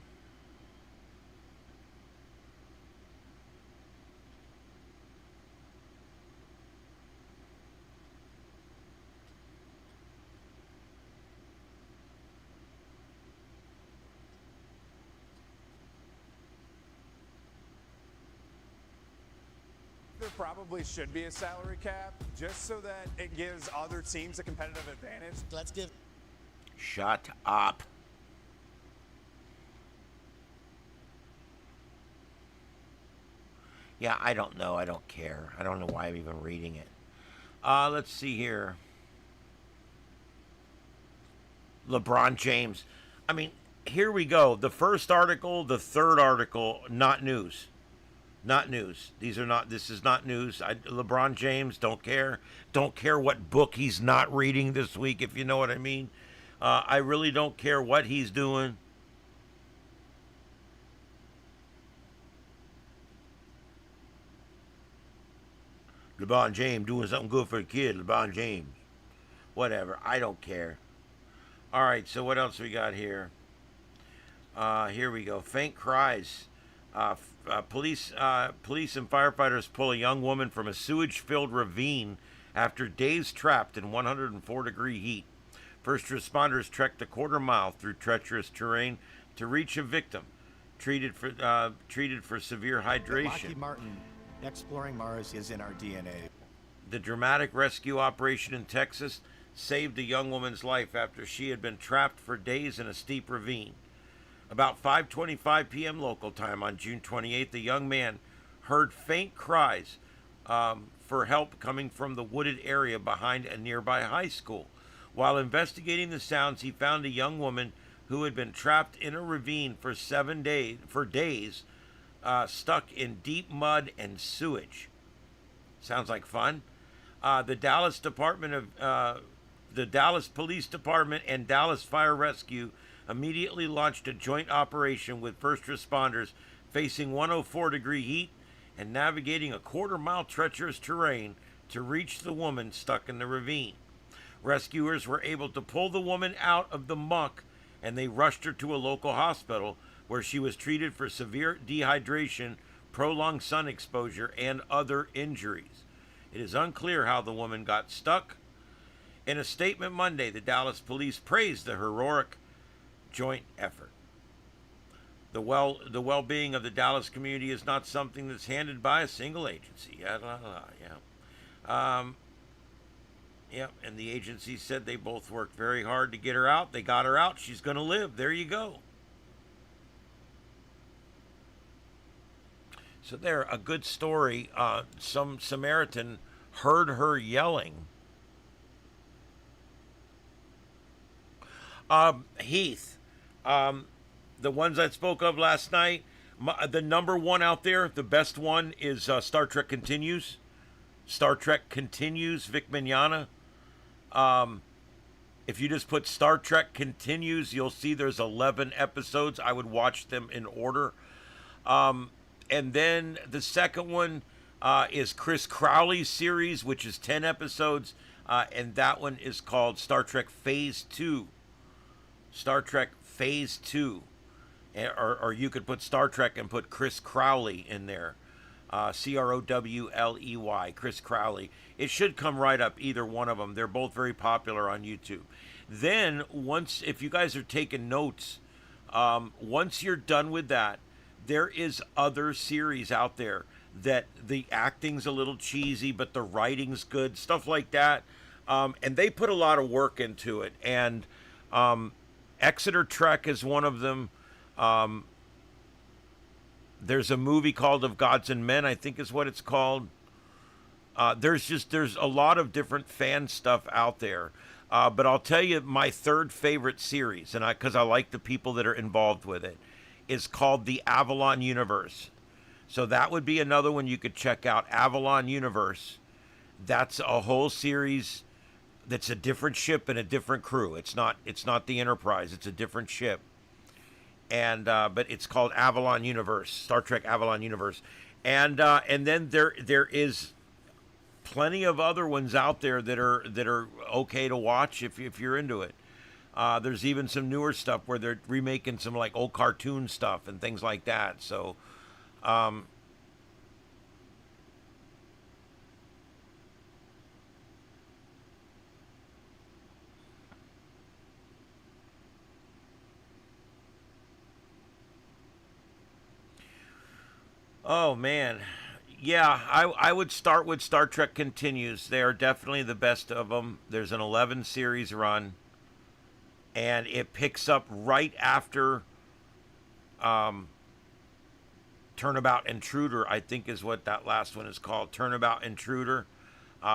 There probably should be a salary cap just so that it gives other teams a competitive advantage. Let's give. Shut up. Yeah, I don't know. I don't care. I don't know why I'm even reading it. Let's see here. LeBron James. I mean, here we go. The first article, the third article, not news. Not news. This is not news. LeBron James, don't care. Don't care what book he's not reading this week, if you know what I mean. I really don't care what he's doing. LeBron James doing something good for the kid. LeBron James. Whatever. I don't care. All right, so what else we got here? Here we go. Faint cries. Police and firefighters pull a young woman from a sewage-filled ravine After days trapped in 104-degree heat, first responders trekked a quarter mile through treacherous terrain to reach a victim treated for severe hydration. Lockheed Martin, exploring Mars is in our DNA. The dramatic rescue operation in Texas saved a young woman's life after she had been trapped for days in a steep ravine. About 5:25 p.m. local time on June 28th, the young man heard faint cries for help coming from the wooded area behind a nearby high school. While investigating the sounds, he found a young woman who had been trapped in a ravine for days, stuck in deep mud and sewage. Sounds like fun. The Dallas Police Department and Dallas Fire Rescue immediately launched a joint operation with first responders facing 104-degree heat and navigating a quarter-mile treacherous terrain to reach the woman stuck in the ravine. Rescuers were able to pull the woman out of the muck, and they rushed her to a local hospital where she was treated for severe dehydration, prolonged sun exposure, and other injuries. It is unclear how the woman got stuck. In a statement Monday, the Dallas police praised the heroic joint effort. The well-being of the Dallas community is not something that's handled by a single agency. And the agency said they both worked very hard to get her out. They got her out. She's going to live. There you go. So there, a good story. Some Samaritan heard her yelling. Heath, the ones I spoke of last night, the number one out there, the best one is Star Trek Continues. Star Trek Continues, Vic Mignogna. If you just put Star Trek Continues, you'll see there's 11 episodes. I would watch them in order. And then the second one is Chris Crowley's series, which is 10 episodes. And that one is called Star Trek Phase 2. Star Trek Phase 2. Or you could put Star Trek and put Chris Crowley in there. Crowley, Chris Crowley. It should come right up, either one of them. They're both very popular on YouTube. Then, if you guys are taking notes, once you're done with that, there is other series out there that the acting's a little cheesy, but the writing's good, stuff like that. And they put a lot of work into it. And Exeter Trek is one of them. There's a movie called Of Gods and Men, I think is what it's called. There's a lot of different fan stuff out there. But I'll tell you my third favorite series, and because I like the people that are involved with it, is called the Avalon Universe. So that would be another one you could check out, Avalon Universe. That's a whole series that's a different ship and a different crew. It's not the Enterprise, it's a different ship. And but it's called Avalon Universe, Star Trek Avalon Universe, and then there is plenty of other ones out there that are okay to watch if you're into it. There's even some newer stuff where they're remaking some like old cartoon stuff and things like that. So, oh man, yeah, I would start with Star Trek Continues. They are definitely the best of them. There's an 11 series run, and it picks up right after Turnabout Intruder, I think is what that last one is called. Turnabout Intruder,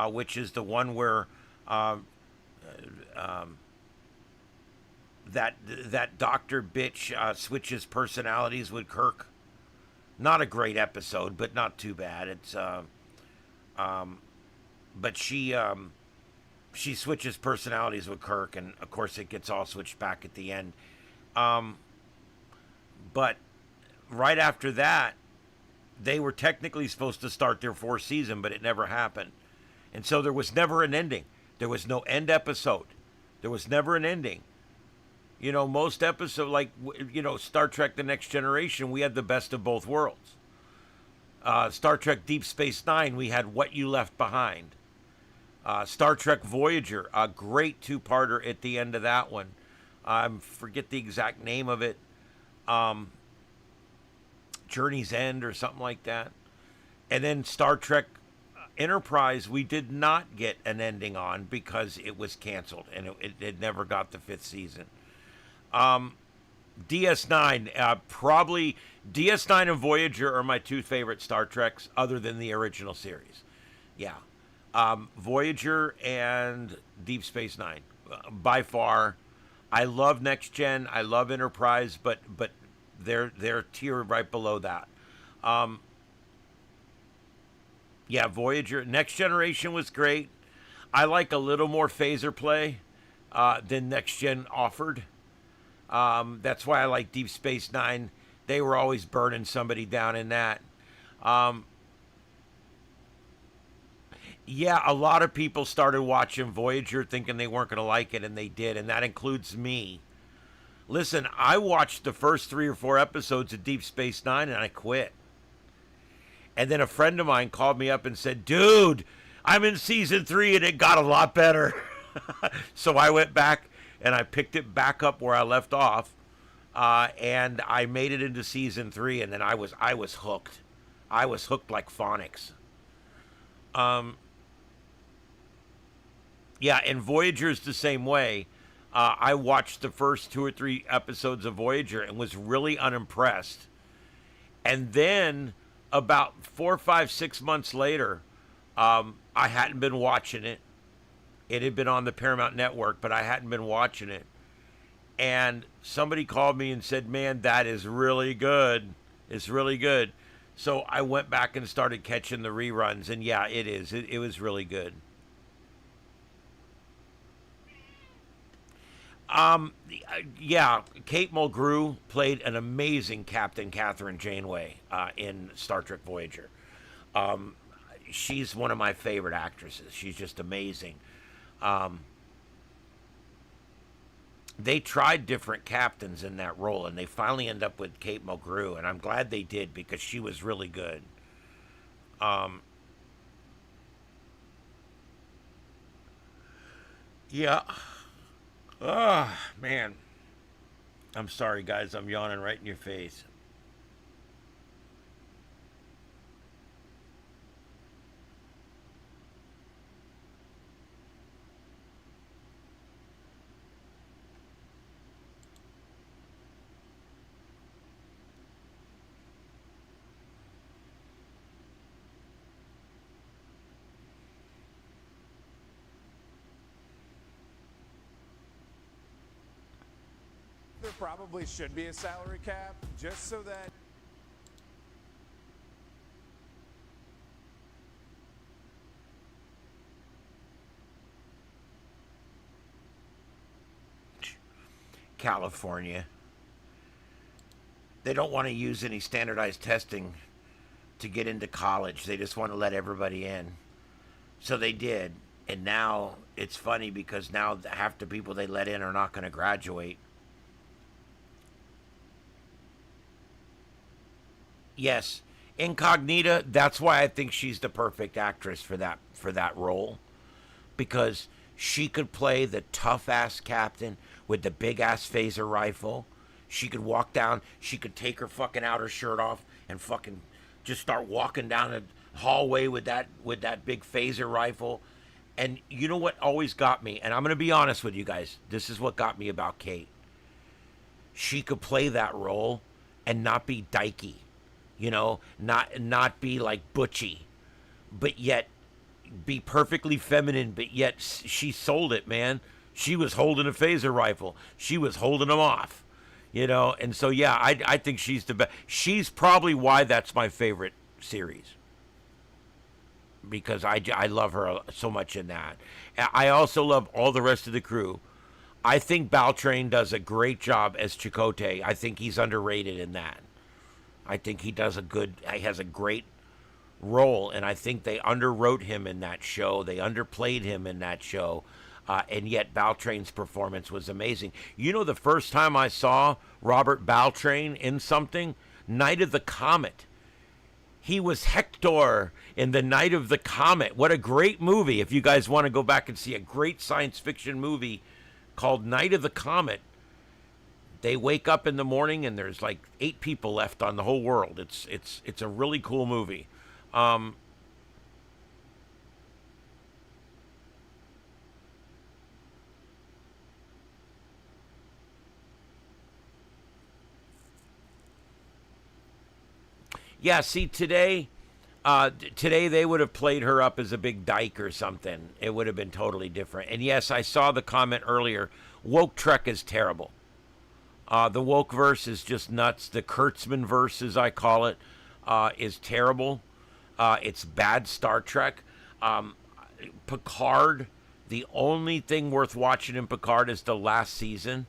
which is the one where that Dr. Bitch switches personalities with Kirk. Not a great episode, but not too bad. It's but she switches personalities with Kirk, and of course it gets all switched back at the end. But right after that, they were technically supposed to start their fourth season, but it never happened, and so there was never an ending. There was no end episode. There was never an ending. You know, most episodes, like, you know, Star Trek The Next Generation, we had the best of both worlds. Star Trek Deep Space Nine, we had What You Left Behind. Star Trek Voyager, a great two-parter at the end of that one. I forget the exact name of it. Journey's End or something like that. And then Star Trek Enterprise, we did not get an ending on because it was canceled and it never got the 5th season. DS9, probably DS9 and Voyager are my 2 favorite Star Treks other than the original series. Yeah. Voyager and Deep Space Nine, by far. I love Next Gen. I love Enterprise, but they're tier right below that. Yeah, Voyager. Next Generation was great. I like a little more phaser play than Next Gen offered. That's why I like Deep Space Nine. They were always burning somebody down in that. Yeah, a lot of people started watching Voyager thinking they weren't going to like it, and they did, and that includes me. Listen, I watched the first 3 or 4 episodes of Deep Space Nine, and I quit. And then a friend of mine called me up and said, dude, I'm in season 3, and it got a lot better. So I went back, and I picked it back up where I left off, and I made it into season 3, and then I was hooked. I was hooked like phonics. Yeah, and Voyager's the same way. I watched the first 2 or 3 episodes of Voyager and was really unimpressed. And then about 4, 5, 6 months later, I hadn't been watching it. It had been on the Paramount Network, but I hadn't been watching it. And somebody called me and said, man, that is really good. It's really good. So I went back and started catching the reruns. And yeah, it is. It was really good. Yeah, Kate Mulgrew played an amazing Captain Catherine Janeway in Star Trek Voyager. She's one of my favorite actresses. She's just amazing. They tried different captains in that role, and they finally ended up with Kate Mulgrew, and I'm glad they did because she was really good. Yeah. Oh, man. I'm sorry, guys. I'm yawning right in your face. There probably should be a salary cap just so that California. They don't want to use any standardized testing to get into college. They just want to let everybody in. So they did. And now it's funny because now half the people they let in are not going to graduate. Yes, Incognita, that's why I think she's the perfect actress for that role. Because she could play the tough-ass captain with the big-ass phaser rifle. She could walk down, she could take her fucking outer shirt off and fucking just start walking down a hallway with that big phaser rifle. And you know what always got me? And I'm going to be honest with you guys. This is what got me about Kate. She could play that role and not be dykey. You know, not be like butchy, but yet be perfectly feminine, but yet she sold it, man. She was holding a phaser rifle. She was holding them off, you know. And so, yeah, I think she's the best. She's probably why that's my favorite series. Because I love her so much in that. I also love all the rest of the crew. I think Baltrain does a great job as Chakotay. I think he's underrated in that. I think he has a great role, and I think they underwrote him in that show. They underplayed him in that show, and yet Baltrain's performance was amazing. You know, the first time I saw Robert Baltrain in something, Night of the Comet. He was Hector in The Night of the Comet. What a great movie. If you guys want to go back and see a great science fiction movie called Night of the Comet, they wake up in the morning and there's like 8 people left on the whole world. It's a really cool movie. Yeah, see, today they would have played her up as a big dyke or something. It would have been totally different. And yes, I saw the comment earlier. Woke Trek is terrible. The woke verse is just nuts. The Kurtzman verse, as I call it, is terrible. It's bad Star Trek. Picard, the only thing worth watching in Picard is the last season,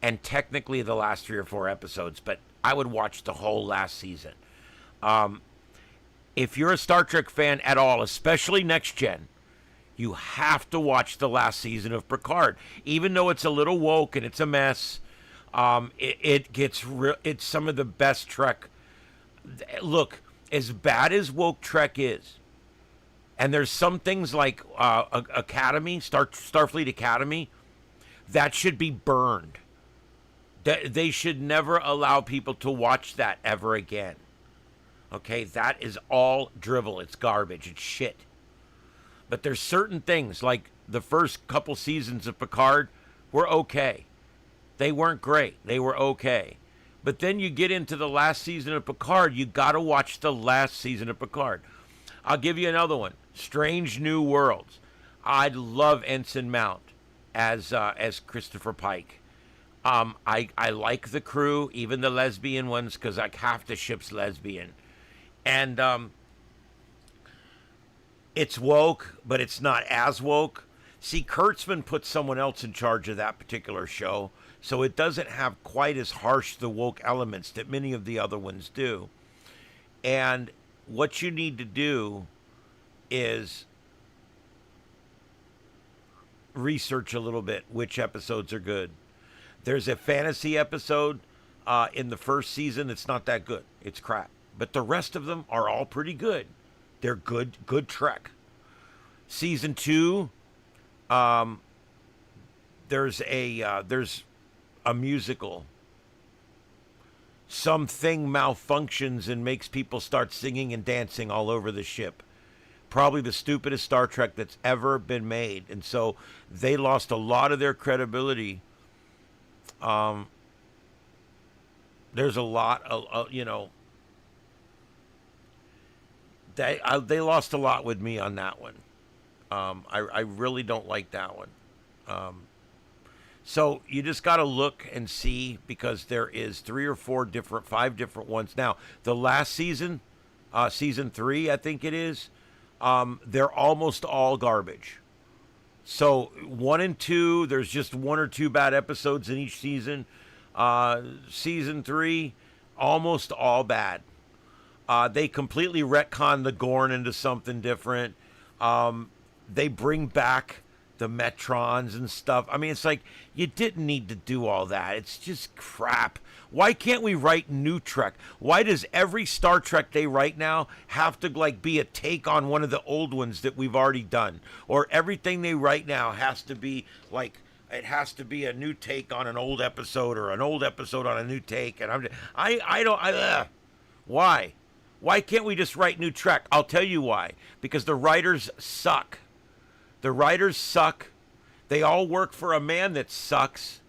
and technically the last 3 or 4 episodes, but I would watch the whole last season. If you're a Star Trek fan at all, especially Next Gen, you have to watch the last season of Picard. Even though it's a little woke and it's a mess, it's some of the best Trek. Look, as bad as woke Trek is, and there's some things like Academy, Starfleet Academy, that should be burned. They should never allow people to watch that ever again. Okay, that is all drivel. It's garbage. It's shit. But there's certain things, like the first couple seasons of Picard were okay. They weren't great. They were okay. But then you get into the last season of Picard, you got to watch the last season of Picard. I'll give you another one. Strange New Worlds. I love Ensign Mount as Christopher Pike. I like the crew, even the lesbian ones, because like half the ship's lesbian. And it's woke, but it's not as woke. See, Kurtzman put someone else in charge of that particular show, so it doesn't have quite as harsh the woke elements that many of the other ones do. And what you need to do is research a little bit which episodes are good. There's a fantasy episode in the first season that's not that good. It's crap. But the rest of them are all pretty good. They're good Trek. Season 2, there's a musical. Something malfunctions and makes people start singing and dancing all over the ship. Probably the stupidest Star Trek that's ever been made. And so they lost a lot of their credibility. There's a lot of, they lost a lot with me on that one. I really don't like that one. So you just got to look and see, because there is 5 different ones. Now, the last season, season 3, I think it is, they're almost all garbage. So 1 and 2, there's just 1 or 2 bad episodes in each season. Season 3, almost all bad. They completely retcon the Gorn into something different. They bring back the Metrons and stuff. I mean, it's like, you didn't need to do all that. It's just crap. Why can't we write new Trek? Why does every Star Trek they write now have to be a take on one of the old ones that we've already done? Or everything they write now has to be it has to be a new take on an old episode, or an old episode on a new take. And why? Why can't we just write new Trek? I'll tell you why. Because the writers suck. The writers suck. They all work for a man that sucks.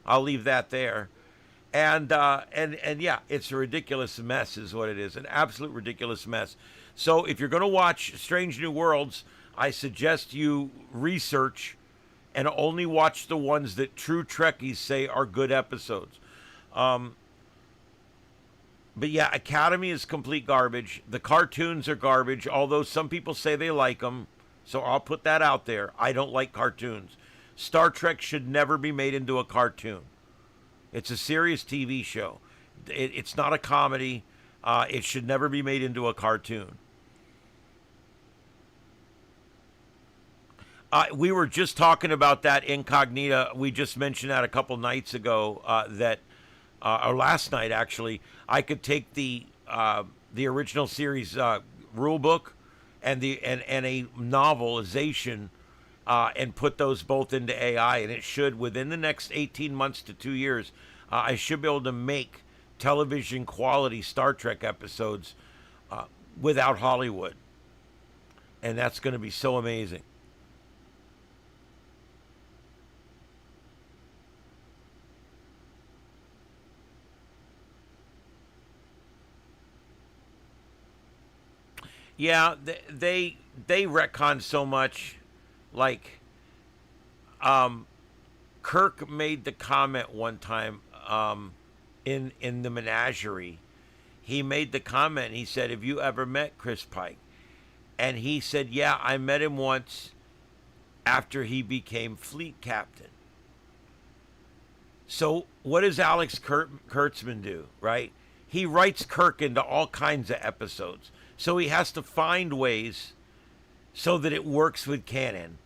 I'll leave that there. And yeah, it's a ridiculous mess is what it is. An absolute ridiculous mess. So if you're going to watch Strange New Worlds, I suggest you research and only watch the ones that true Trekkies say are good episodes. But yeah, Academy is complete garbage. The cartoons are garbage, although some people say they like them. So I'll put that out there. I don't like cartoons. Star Trek should never be made into a cartoon. It's a serious TV show. It's not a comedy. It should never be made into a cartoon. We were just talking about that Incognita. We just mentioned that a couple nights ago, or last night actually. I could take the the original series rule book and a novelization, and put those both into AI, and it should, within the next 18 months to 2 years, I should be able to make television quality Star Trek episodes without Hollywood. And that's going to be so amazing. Yeah, they retcon so much. Like, Kirk made the comment one time, in the menagerie. He made the comment. He said, "Have you ever met Chris Pike?" And he said, "Yeah, I met him once after he became fleet captain." So what does Alex Kurtzman do, right? He writes Kirk into all kinds of episodes. So he has to find ways so that it works with canon.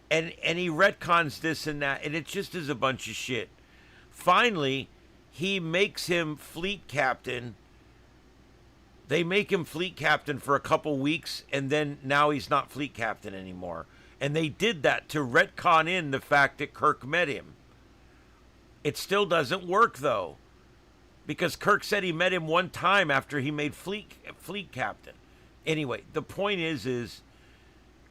And he retcons this and that, and it just is a bunch of shit. Finally, he makes him fleet captain. They make him fleet captain for a couple weeks, and then now he's not fleet captain anymore. And they did that to retcon in the fact that Kirk met him. It still doesn't work, though, because Kirk said he met him one time after he made fleet captain. Anyway, the point is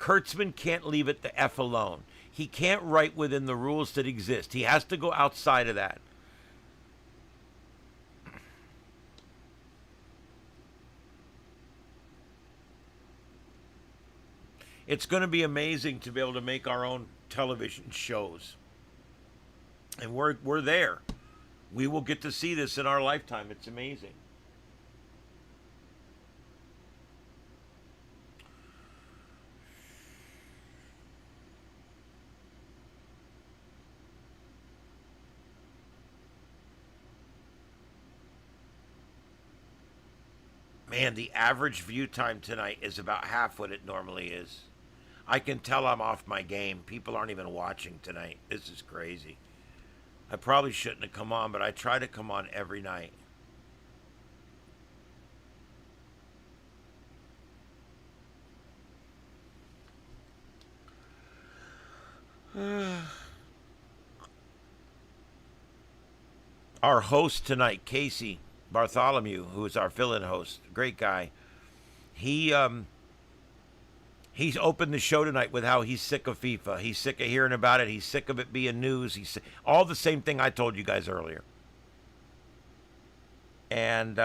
Kurtzman can't leave it the F alone. He can't write within the rules that exist. He has to go outside of that. It's going to be amazing to be able to make our own television shows. And we're there. We will get to see this in our lifetime. It's amazing. Man, the average view time tonight is about half what it normally is. I can tell I'm off my game. People aren't even watching tonight. This is crazy. I probably shouldn't have come on, but I try to come on every night. Our host tonight, Casey Bartholomew, who is our fill-in host, great guy. He's opened the show tonight with how he's sick of FIFA. He's sick of hearing about it. He's sick of it being news. All the same thing I told you guys earlier. And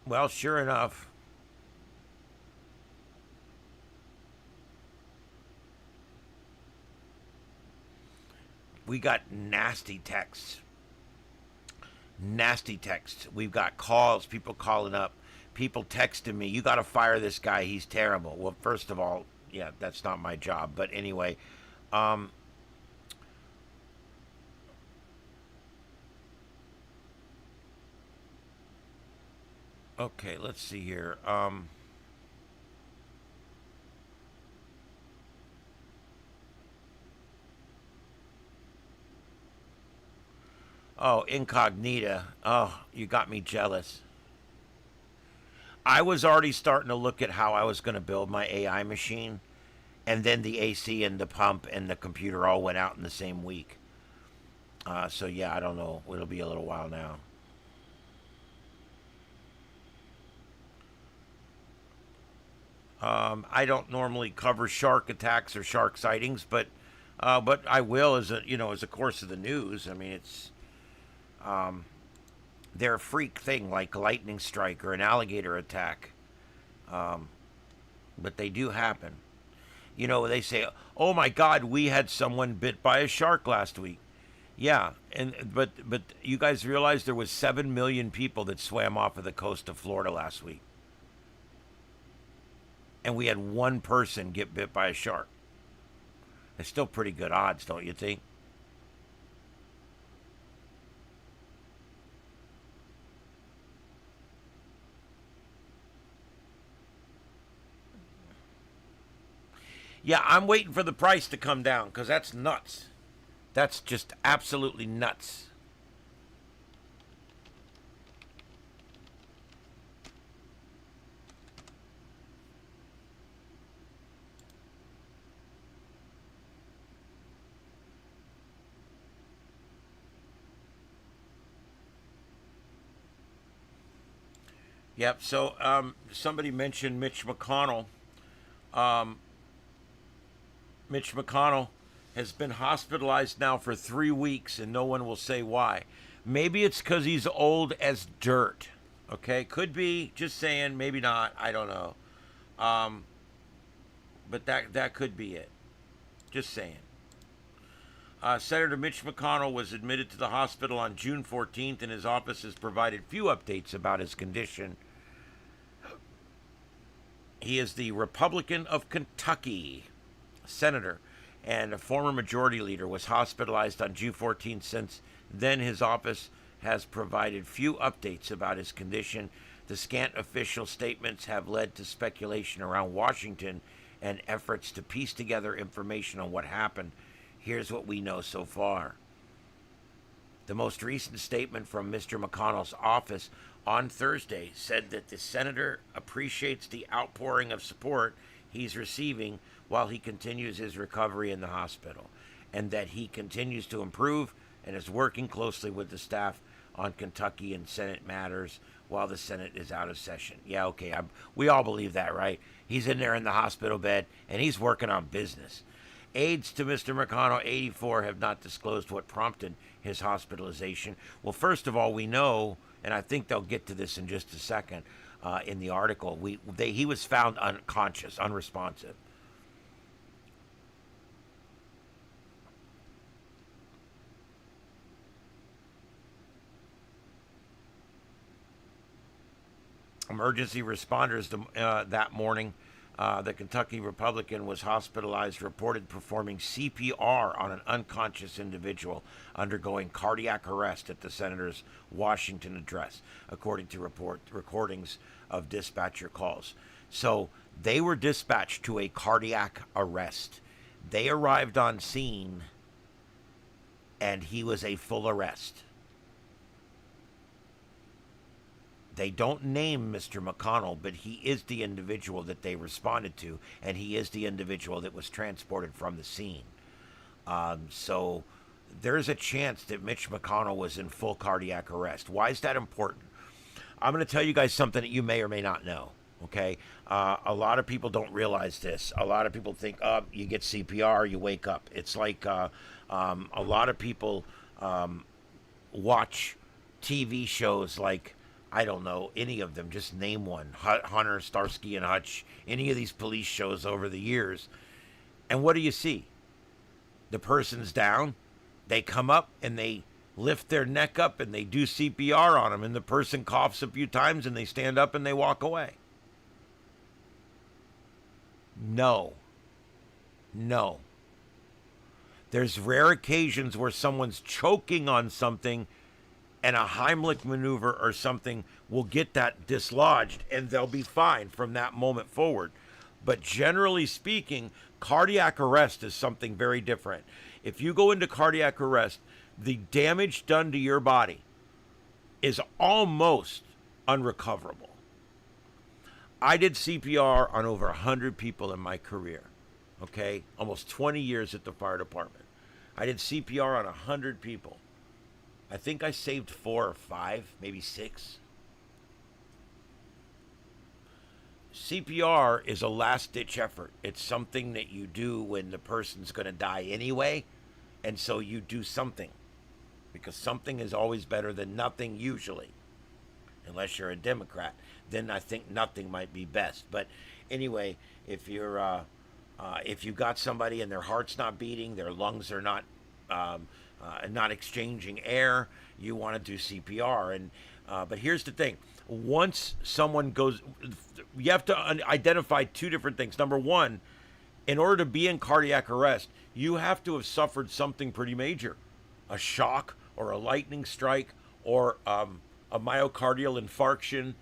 well, sure enough, we got nasty texts. Nasty texts. We've got calls, people calling up, people texting me, "You got to fire this guy, he's terrible." Well, first of all, yeah, that's not my job. But anyway, okay, let's see here. Oh, incognita. Oh, you got me jealous. I was already starting to look at how I was going to build my AI machine, and then the AC and the pump and the computer all went out in the same week. So yeah, I don't know. It'll be a little while now. I don't normally cover shark attacks or shark sightings, but I will as a course of the news. I mean, it's they're a freak thing, like a lightning strike or an alligator attack. But they do happen. They say, "Oh my God, we had someone bit by a shark last week." Yeah, but you guys realize there was 7 million people that swam off of the coast of Florida last week, and we had one person get bit by a shark. It's still pretty good odds, don't you think? Yeah, I'm waiting for the price to come down, because that's nuts. That's just absolutely nuts. Yep. So somebody mentioned Mitch McConnell. Mitch McConnell has been hospitalized now for 3 weeks, and no one will say why. Maybe it's because he's old as dirt. Okay, could be. Just saying. Maybe not. I don't know. But that could be it. Just saying. Senator Mitch McConnell was admitted to the hospital on June 14th, and his office has provided few updates about his condition. He is the Republican of Kentucky senator and a former majority leader, was hospitalized on June 14th. Since then, his office has provided few updates about his condition. The scant official statements have led to speculation around Washington and efforts to piece together information on what happened. Here's what we know so far. The most recent statement from Mr. McConnell's office on Thursday said that the senator appreciates the outpouring of support he's receiving while he continues his recovery in the hospital, and that he continues to improve and is working closely with the staff on Kentucky and Senate matters while the Senate is out of session. Yeah, okay, we all believe that, right? He's in there in the hospital bed, and he's working on business. Aides to Mr. McConnell, 84, have not disclosed what prompted his hospitalization. Well, first of all, we know, and I think they'll get to this in just a second in the article, he was found unconscious, unresponsive. Emergency responders that morning, the Kentucky Republican was hospitalized, reported performing CPR on an unconscious individual undergoing cardiac arrest at the senator's Washington address, according to recordings of dispatcher calls. So they were dispatched to a cardiac arrest. They arrived on scene, and he was a full arrest. They don't name Mr. McConnell, but he is the individual that they responded to, and he is the individual that was transported from the scene. So there's a chance that Mitch McConnell was in full cardiac arrest. Why is that important? I'm going to tell you guys something that you may or may not know, okay? A lot of people don't realize this. A lot of people think, oh, you get CPR, you wake up. It's like a lot of people watch TV shows like, I don't know, any of them, just name one. Hunter, Starsky and Hutch, any of these police shows over the years. And what do you see? The person's down, they come up and they lift their neck up and they do CPR on them, and the person coughs a few times and they stand up and they walk away. No. There's rare occasions where someone's choking on something and a Heimlich maneuver or something will get that dislodged, and they'll be fine from that moment forward. But generally speaking, cardiac arrest is something very different. If you go into cardiac arrest, the damage done to your body is almost unrecoverable. I did CPR on over 100 people in my career, okay? Almost 20 years at the fire department. I did CPR on 100 people. I think I saved 4 or 5, maybe 6. CPR is a last-ditch effort. It's something that you do when the person's going to die anyway, and so you do something, because something is always better than nothing usually, unless you're a Democrat. Then I think nothing might be best. But anyway, if you got somebody and their heart's not beating, their lungs are not exchanging air, you want to do CPR. And but here's the thing: once someone goes, you have to identify 2 different things. Number one, in order to be in cardiac arrest, you have to have suffered something pretty major, a shock or a lightning strike or a myocardial infarction,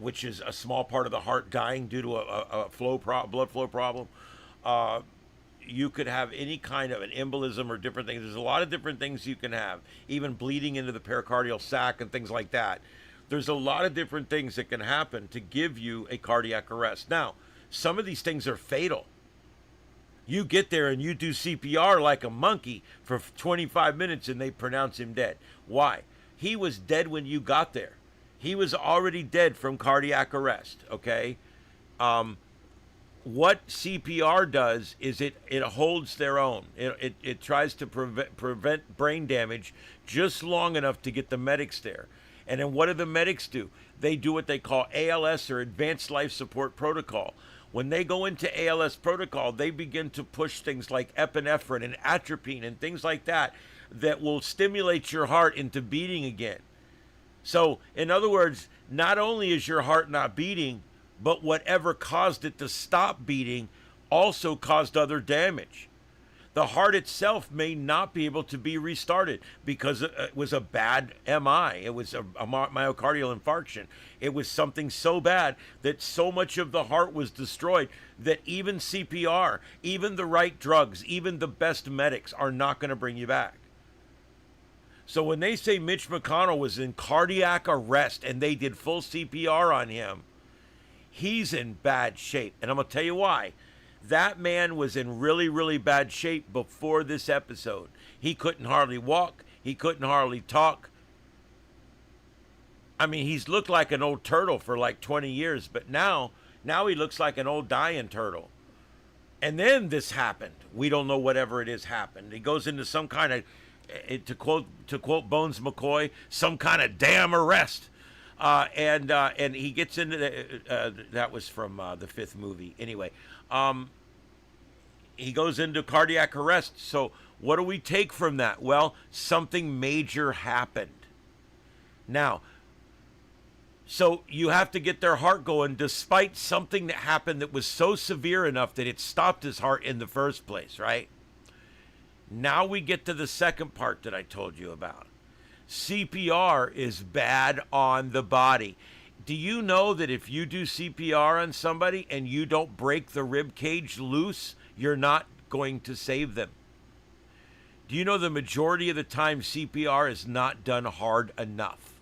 which is a small part of the heart dying due to a blood flow problem. You could have any kind of an embolism or different things. There's a lot of different things you can have, even bleeding into the pericardial sac and things like that. There's a lot of different things that can happen to give you a cardiac arrest. Now, some of these things are fatal. You get there and you do CPR like a monkey for 25 minutes and they pronounce him dead. Why? He was dead when you got there. He was already dead from cardiac arrest, okay? What CPR does is it holds their own. It tries to prevent brain damage just long enough to get the medics there. And then what do the medics do? They do what they call ALS, or Advanced Life Support Protocol. When they go into ALS protocol, they begin to push things like epinephrine and atropine and things like that will stimulate your heart into beating again. So, in other words, not only is your heart not beating, but whatever caused it to stop beating also caused other damage. The heart itself may not be able to be restarted because it was a bad MI. It was a myocardial infarction. It was something so bad that so much of the heart was destroyed that even CPR, even the right drugs, even the best medics are not going to bring you back. So when they say Mitch McConnell was in cardiac arrest and they did full CPR on him, he's in bad shape. And I'm going to tell you why. That man was in really, really bad shape before this episode. He couldn't hardly walk. He couldn't hardly talk. I mean, he's looked like an old turtle for like 20 years, but now he looks like an old dying turtle. And then this happened. We don't know whatever it is happened. He goes into some kind of, to quote Bones McCoy, some kind of damn arrest. And he gets into that was from the fifth movie. Anyway, he goes into cardiac arrest. So what do we take from that? Well, something major happened. Now, so you have to get their heart going despite something that happened that was so severe enough that it stopped his heart in the first place, right? Now we get to the second part that I told you about. CPR is bad on the body. Do you know that if you do CPR on somebody and you don't break the rib cage loose, you're not going to save them? Do you know the majority of the time CPR is not done hard enough?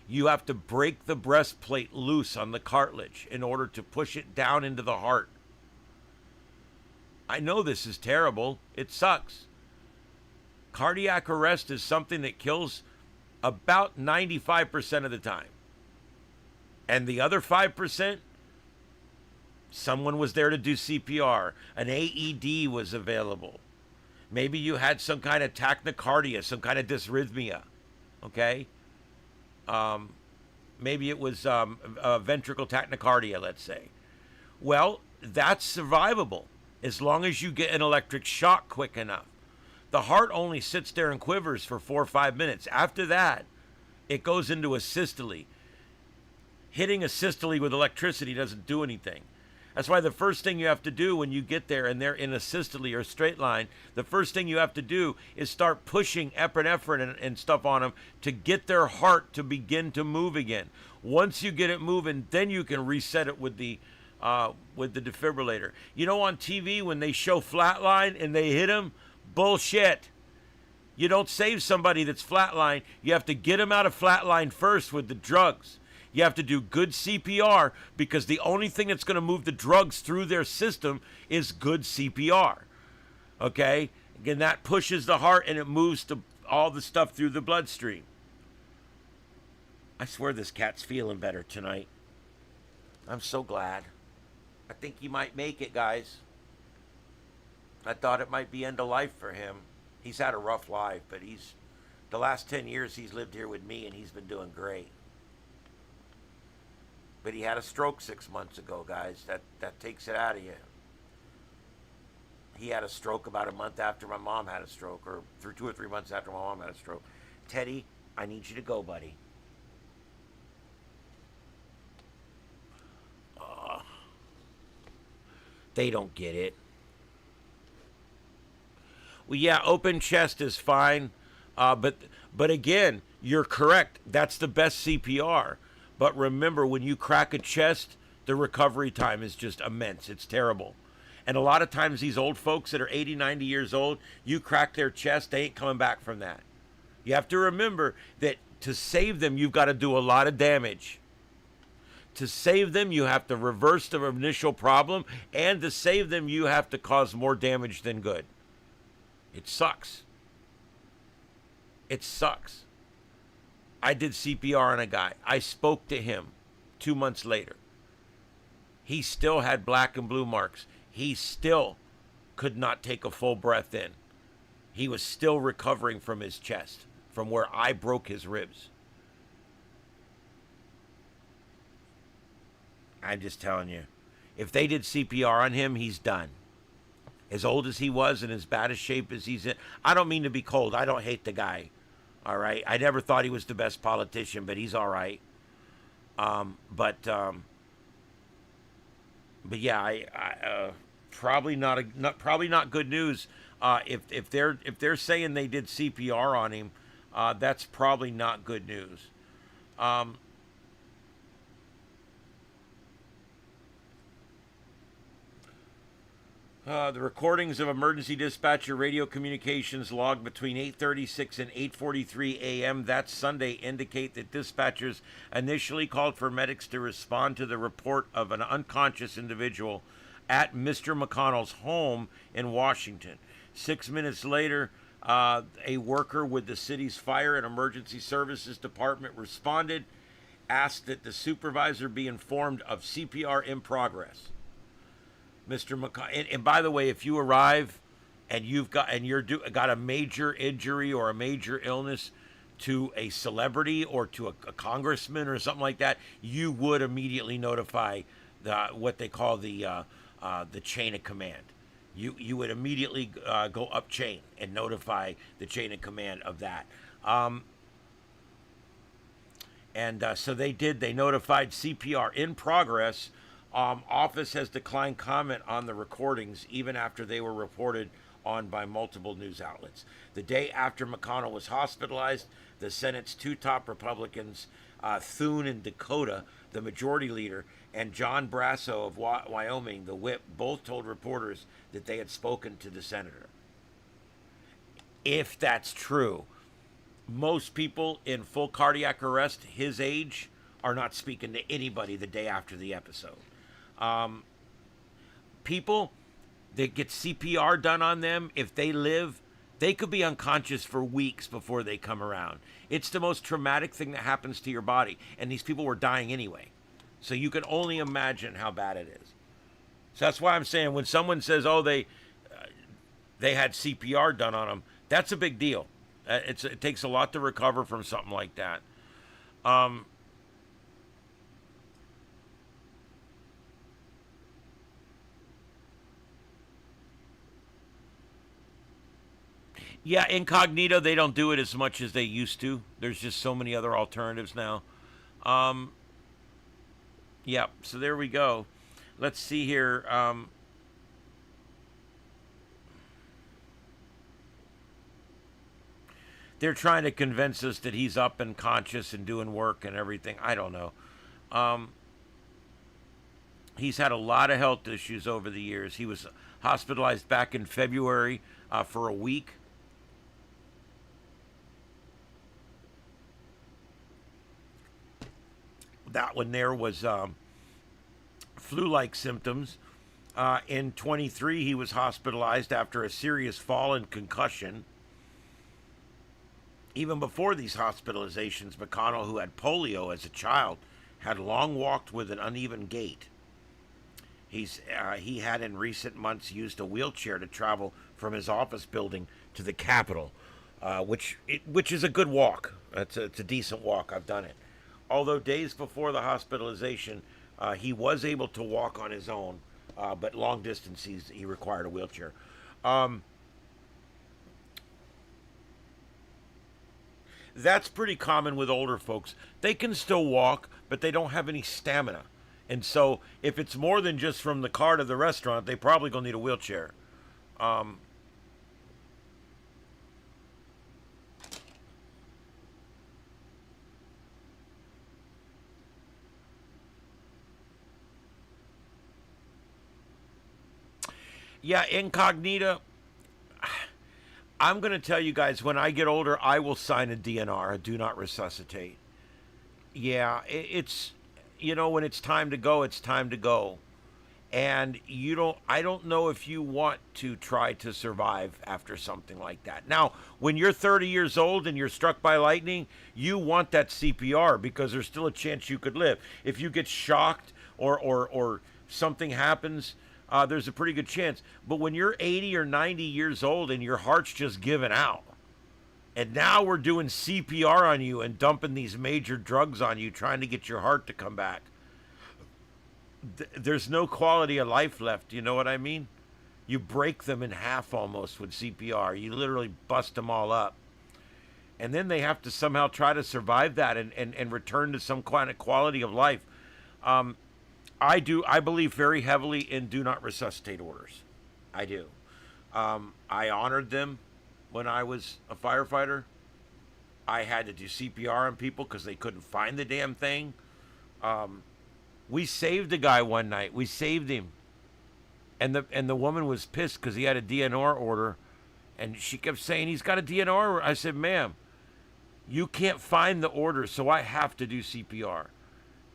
You have to break the breastplate loose on the cartilage in order to push it down into the heart. I know this is terrible. It sucks. Cardiac arrest is something that kills about 95% of the time. And the other 5%, someone was there to do CPR. An AED was available. Maybe you had some kind of tachycardia, some kind of dysrhythmia. Okay? Maybe it was ventricle tachycardia, let's say. Well, that's survivable as long as you get an electric shock quick enough. The heart only sits there and quivers for 4 or 5 minutes. After that, it goes into a systole. Hitting a systole with electricity doesn't do anything. That's why the first thing you have to do when you get there and they're in a systole or a straight line, the first thing you have to do is start pushing epinephrine and stuff on them to get their heart to begin to move again. Once you get it moving, then you can reset it with the defibrillator. You know, on TV when they show flatline and they hit them, bullshit. You don't save somebody that's flatline. You have to get them out of flatline first with the drugs. You have to do good CPR because the only thing that's going to move the drugs through their system is good CPR. Okay? Again, that pushes the heart and it moves all the stuff through the bloodstream. I swear this cat's feeling better tonight. I'm so glad. I think he might make it, guys. I thought it might be end of life for him. He's had a rough life, but the last 10 years he's lived here with me and he's been doing great. But he had a stroke 6 months ago, guys. That takes it out of you. He had a stroke about a month after my mom had a stroke, or through 2 or 3 months after my mom had a stroke. Teddy, I need you to go, buddy. They don't get it. Well, yeah, open chest is fine. But again, you're correct. That's the best CPR. But remember, when you crack a chest, the recovery time is just immense. It's terrible. And a lot of times these old folks that are 80, 90 years old, you crack their chest, they ain't coming back from that. You have to remember that to save them, you've got to do a lot of damage. To save them, you have to reverse the initial problem. And to save them, you have to cause more damage than good. It sucks. It sucks. I did CPR on a guy. I spoke to him 2 months later. He still had black and blue marks. He still could not take a full breath in. He was still recovering from his chest, from where I broke his ribs. I'm just telling you, if they did CPR on him, he's done. As old as he was and as bad a shape as he's in. I don't mean to be cold. I don't hate the guy. All right. I never thought he was the best politician, but he's all right. But yeah, probably not good news. If they're saying they did CPR on him, that's probably not good news. The recordings of emergency dispatcher radio communications logged between 8:36 and 8:43 a.m. that Sunday indicate that dispatchers initially called for medics to respond to the report of an unconscious individual at Mr. McConnell's home in Washington. 6 minutes later, a worker with the city's fire and emergency services department responded, asked that the supervisor be informed of CPR in progress. Mr. McConnell, and by the way, if you arrive and you're got a major injury or a major illness to a celebrity or to a congressman or something like that, you would immediately notify what they call the chain of command. You would immediately go up chain and notify the chain of command of that. So they did. They notified CPR in progress. Office has declined comment on the recordings even after they were reported on by multiple news outlets. The day after McConnell was hospitalized, the Senate's two top Republicans, Thune and Dakota, the majority leader, and John Brasso of Wyoming, the whip, both told reporters that they had spoken to the senator. If that's true, most people in full cardiac arrest his age are not speaking to anybody the day after the episode. People that get CPR done on them, if they live, they could be unconscious for weeks before they come around. It's the most traumatic thing that happens to your body, and these people were dying anyway. So you can only imagine how bad it is. So that's why I'm saying when someone says, "Oh, they had CPR done on them," that's a big deal. It takes a lot to recover from something like that. Yeah, incognito, they don't do it as much as they used to. There's just so many other alternatives now. Yeah, so there we go. Let's see here. They're trying to convince us that he's up and conscious and doing work and everything. I don't know. He's had a lot of health issues over the years. He was hospitalized back in February for a week. That one there was flu-like symptoms. In 23, he was hospitalized after a serious fall and concussion. Even before these hospitalizations, McConnell, who had polio as a child, had long walked with an uneven gait. He had in recent months used a wheelchair to travel from his office building to the Capitol, which is a good walk. It's a decent walk. I've done it. Although days before the hospitalization, he was able to walk on his own, but long distance he required a wheelchair. That's pretty common with older folks. They can still walk, but they don't have any stamina. And so if it's more than just from the car to the restaurant, they probably gonna need a wheelchair. Yeah, incognita. I'm going to tell you guys, when I get older, I will sign a DNR, a do not resuscitate. Yeah, it's, when it's time to go, it's time to go. And I don't know if you want to try to survive after something like that. Now, when you're 30 years old and you're struck by lightning, you want that CPR because there's still a chance you could live. If you get shocked or something happens, there's a pretty good chance. But when you're 80 or 90 years old and your heart's just given out, and now we're doing CPR on you and dumping these major drugs on you, trying to get your heart to come back, there's no quality of life left. You know what I mean? You break them in half almost with CPR. You literally bust them all up. And then they have to somehow try to survive that and return to some kind of quality of life. I believe very heavily in do not resuscitate orders. I do. I honored them when I was a firefighter. I had to do CPR on people because they couldn't find the damn thing. We saved a guy one night. We saved him. And the woman was pissed because he had a DNR order. And she kept saying, he's got a DNR order. I said, ma'am, you can't find the order, so I have to do CPR.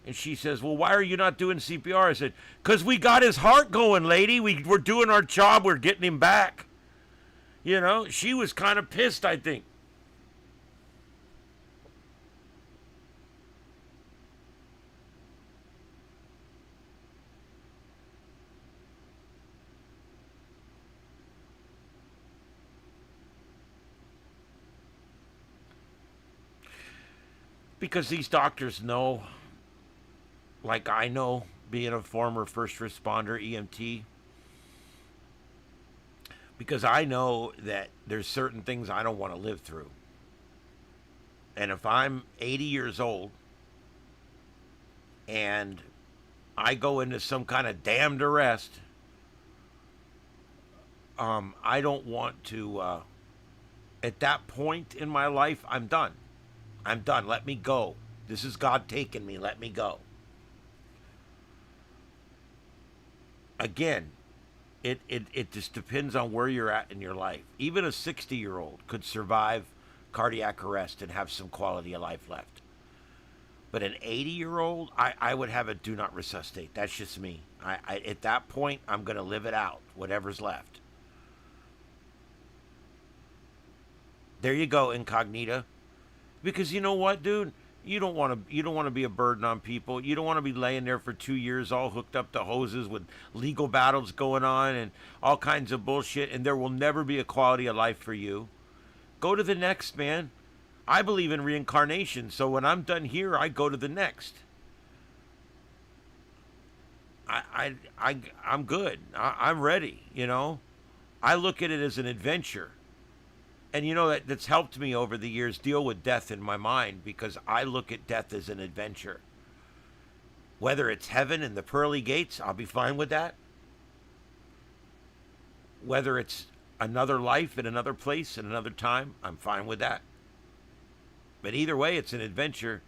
And she says, well, why are you not doing CPR? I said, because we got his heart going, lady. We're doing our job. We're getting him back. You know, she was kind of pissed, I think. Because these doctors know, like I know, being a former first responder, EMT, because I know that there's certain things I don't want to live through. And if I'm 80 years old and I go into some kind of damned arrest, I don't want to, at that point in my life, I'm done. I'm done. Let me go. This is God taking me. Let me go. Again, it just depends on where you're at in your life. Even a 60-year-old could survive cardiac arrest and have some quality of life left. But an 80-year-old, I would have a do not resuscitate. That's just me. At that point, I'm going to live it out, whatever's left. There you go, incognita. Because you know what, dude? You don't want to be a burden on people. You don't want to be laying there for 2 years all hooked up to hoses with legal battles going on and all kinds of bullshit, and there will never be a quality of life for you. Go to the next, man. I believe in reincarnation, so when I'm done here, I go to the next. I'm good. I'm ready, you know? I look at it as an adventure. And you know, that's helped me over the years deal with death in my mind, because I look at death as an adventure. Whether it's heaven and the pearly gates, I'll be fine with that. Whether it's another life in another place in another time, I'm fine with that. But either way, it's an adventure.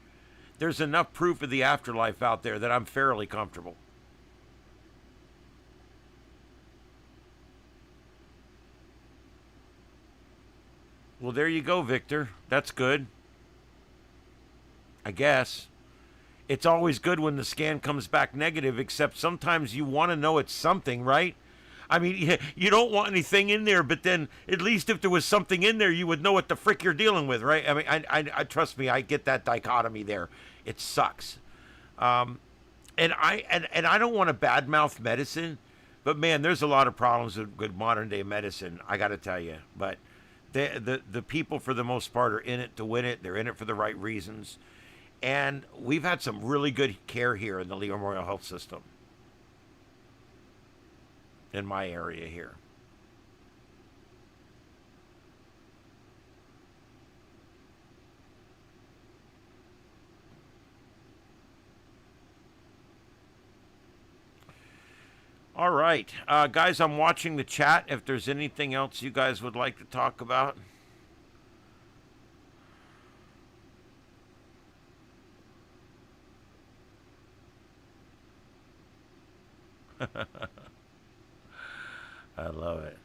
There's enough proof of the afterlife out there that I'm fairly comfortable. Well, there you go, Victor. That's good. I guess. It's always good when the scan comes back negative, except sometimes you want to know it's something, right? I mean, you don't want anything in there, but then at least if there was something in there, you would know what the frick you're dealing with, right? I mean, I trust me, I get that dichotomy there. It sucks. And I don't want to badmouth medicine, but man, there's a lot of problems with modern day medicine, I got to tell you. But the people, for the most part, are in it to win it. They're in it for the right reasons. And we've had some really good care here in the Leo Memorial Health System. In my area here. All right. Guys, I'm watching the chat. If there's anything else you guys would like to talk about. I love it.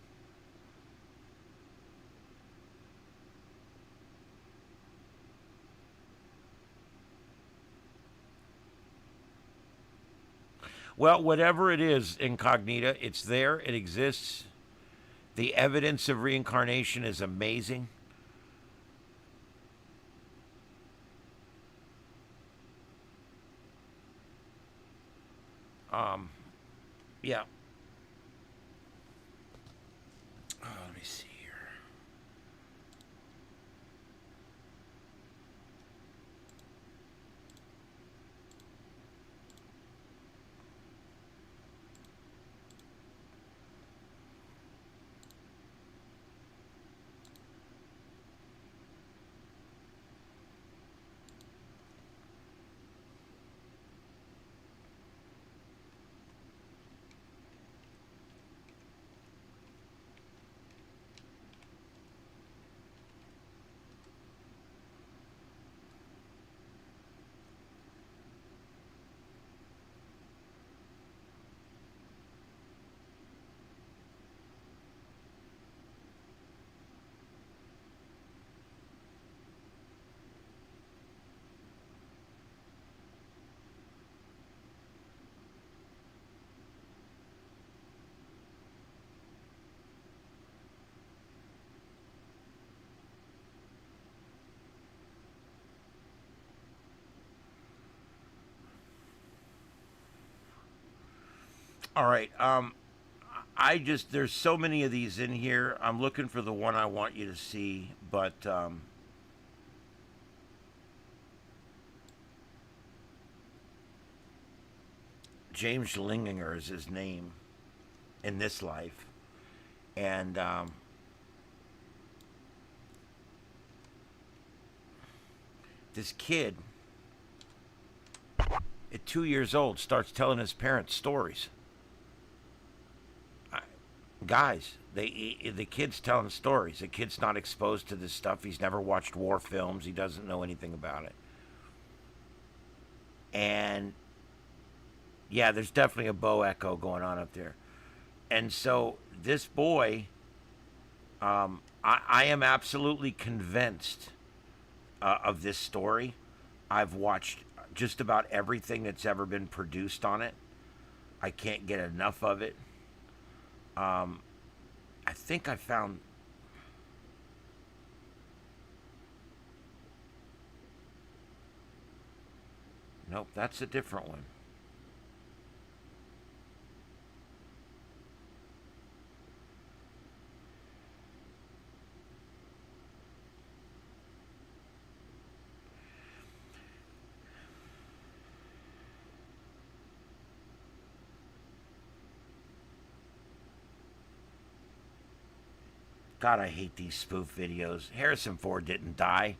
Well, whatever it is, incognita, it's there. It exists. The evidence of reincarnation is amazing. Yeah. Let me see here. All right. There's so many of these in here. I'm looking for the one I want you to see, but James Linginger is his name in this life. And this kid, at 2 years old, starts telling his parents stories. Guys, the kid's telling stories. The kid's not exposed to this stuff. He's never watched war films. He doesn't know anything about it. And yeah, there's definitely a bow echo going on up there. And so this boy, I am absolutely convinced of this story. I've watched just about everything that's ever been produced on it. I can't get enough of it. I think I found... Nope, that's a different one. God, I hate these spoof videos. Harrison Ford didn't die.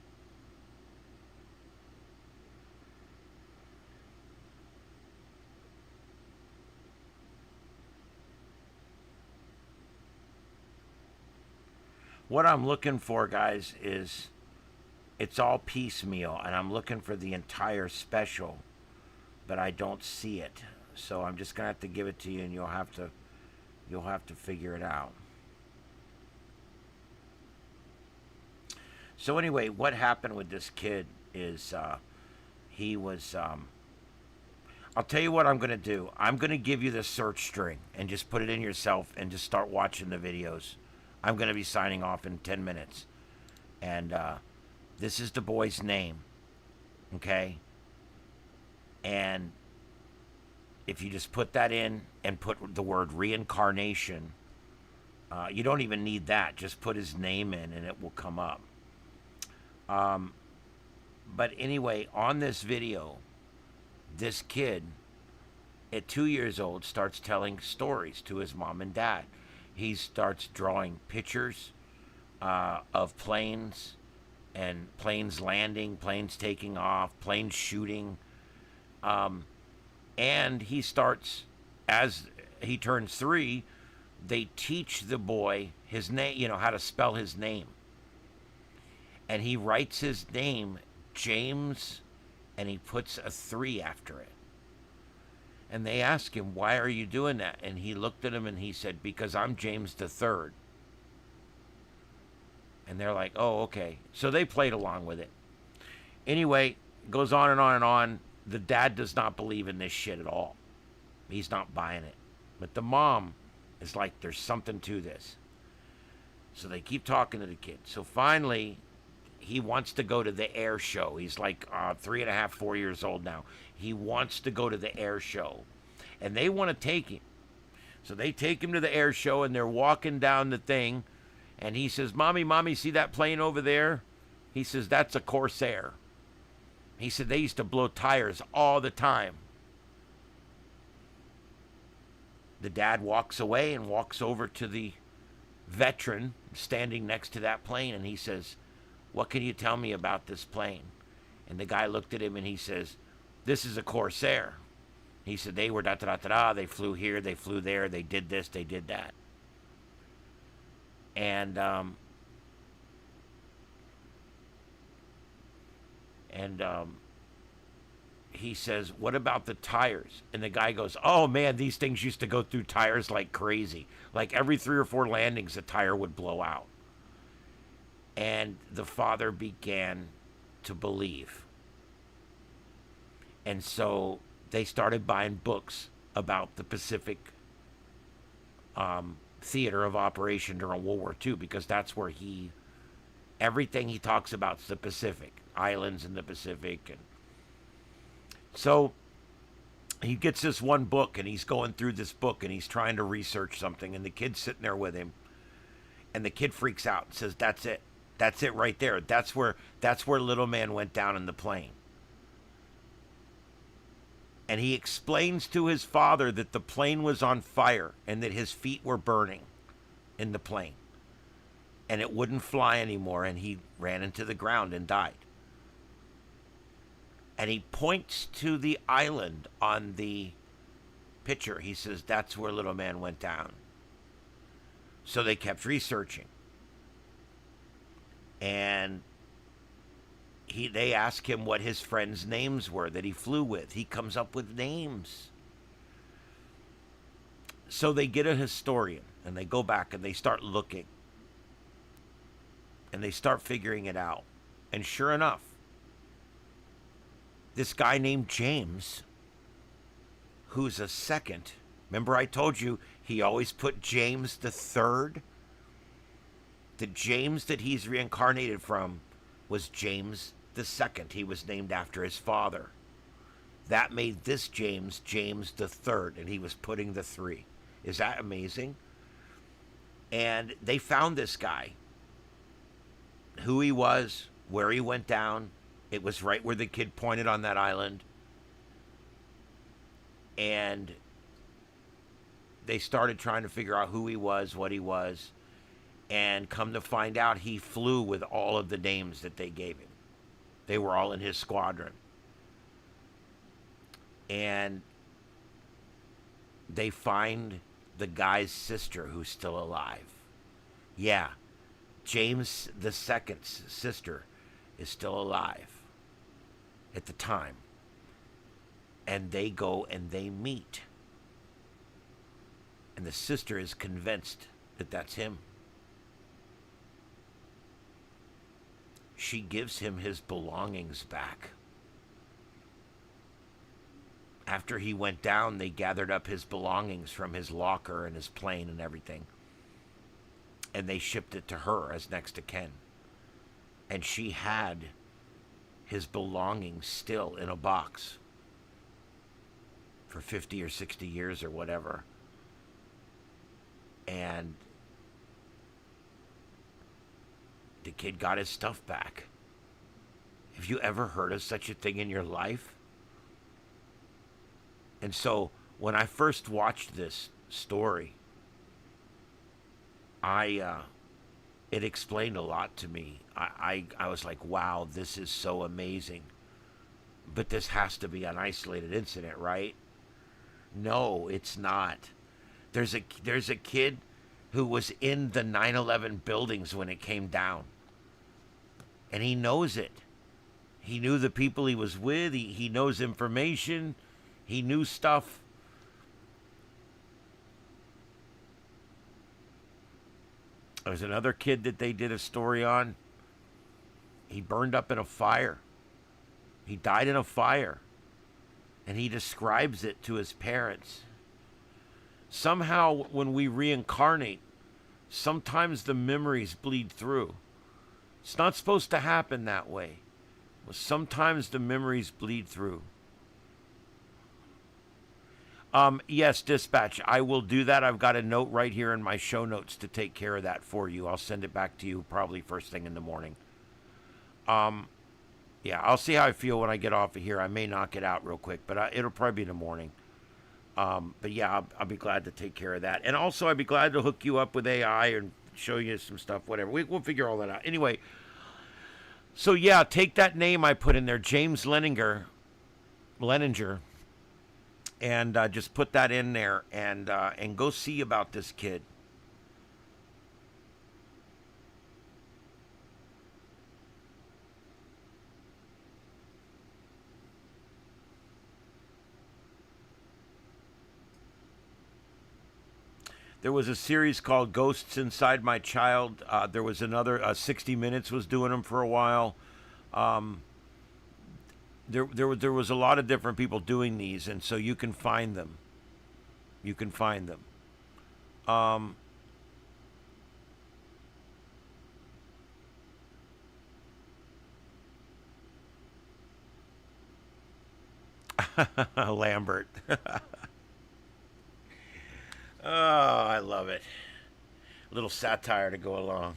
What I'm looking for, guys, is it's all piecemeal, and I'm looking for the entire special, but I don't see it. So I'm just gonna have to give it to you, and you'll have to figure it out. So anyway, what happened with this kid is he was... I'll tell you what I'm going to do. I'm going to give you the search string and just put it in yourself and just start watching the videos. I'm going to be signing off in 10 minutes. And this is the boy's name. Okay? And if you just put that in and put the word reincarnation, you don't even need that. Just put his name in and it will come up. But anyway, on this video, this kid at 2 years old starts telling stories to his mom and dad. He starts drawing pictures of planes and planes landing, planes taking off, planes shooting. And he starts, as he turns 3, they teach the boy his name, how to spell his name. And he writes his name, James, and he puts a 3 after it. And they ask him, why are you doing that? And he looked at him and he said, because I'm James the 3rd. And they're like, oh, okay. So they played along with it. Anyway, it goes on and on and on. The dad does not believe in this shit at all. He's not buying it. But the mom is like, there's something to this. So they keep talking to the kid. So finally, he wants to go to the air show. He's like 3.5, 4 years old now. He wants to go to the air show. And they want to take him. So they take him to the air show, and they're walking down the thing. And he says, Mommy, see that plane over there? He says, that's a Corsair. He said they used to blow tires all the time. The dad walks away and walks over to the veteran standing next to that plane, and he says, what can you tell me about this plane? And the guy looked at him and he says, this is a Corsair. He said they were da-da-da-da-da, they flew here, they flew there, they did this, they did that. And he says, what about the tires? And the guy goes, oh man, these things used to go through tires like crazy. Like every 3 or 4 landings, a tire would blow out. And the father began to believe. And so they started buying books about the Pacific theater of operation during World War II, because that's where everything he talks about is the Pacific, islands in the Pacific. And so he gets this one book, and he's going through this book, and he's trying to research something, and the kid's sitting there with him, and the kid freaks out and says, that's it right there. That's where little man went down in the plane. And he explains to his father that the plane was on fire and that his feet were burning in the plane. And it wouldn't fly anymore, and he ran into the ground and died. And he points to the island on the picture. He says, that's where little man went down. So they kept researching. And they ask him what his friends' names were that he flew with. He comes up with names. So they get a historian, and they go back and they start looking. And they start figuring it out. And sure enough, this guy named James, who's a second, remember I told you he always put James the third? The James that he's reincarnated from was James the second. He was named after his father. That made this James the third, and he was putting the 3. Is that amazing? And they found this guy, who he was, where he went down. It was right where the kid pointed on that island. And they started trying to figure out who he was, what he was. And come to find out, he flew with all of the names that they gave him. They were all in his squadron. And they find the guy's sister who's still alive. Yeah, James the Second's sister is still alive at the time. And they go and they meet. And the sister is convinced that that's him. She gives him his belongings back. After he went down, they gathered up his belongings from his locker and his plane and everything. And they shipped it to her as next to kin. And she had his belongings still in a box for 50 or 60 years or whatever. And the kid got his stuff back. Have you ever heard of such a thing in your life? And so when I first watched this story, it explained a lot to me. I was like, wow, this is so amazing. But this has to be an isolated incident, right? No, it's not. There's a kid who was in the 9/11 buildings when it came down. And he knows it. He knew the people he was with. He knows information. He knew stuff. There's another kid that they did a story on. He burned up in a fire. He died in a fire. And he describes it to his parents. Somehow, when we reincarnate, sometimes the memories bleed through. It's not supposed to happen that way. But sometimes the memories bleed through. Yes, dispatch. I will do that. I've got a note right here in my show notes to take care of that for you. I'll send it back to you probably first thing in the morning. Yeah, I'll see how I feel when I get off of here. I may knock it out real quick, but it'll probably be in the morning. But yeah, I'll be glad to take care of that. And also, I'd be glad to hook you up with AI and show you some stuff, whatever. We'll figure all that out. Anyway, so yeah, take that name I put in there, James Leninger, and just put that in there and go see about this kid. There was a series called Ghosts Inside My Child. There was another, 60 Minutes was doing them for a while. There was a lot of different people doing these, and so you can find them. You can find them. Lambert. Oh, I love it. A little satire to go along.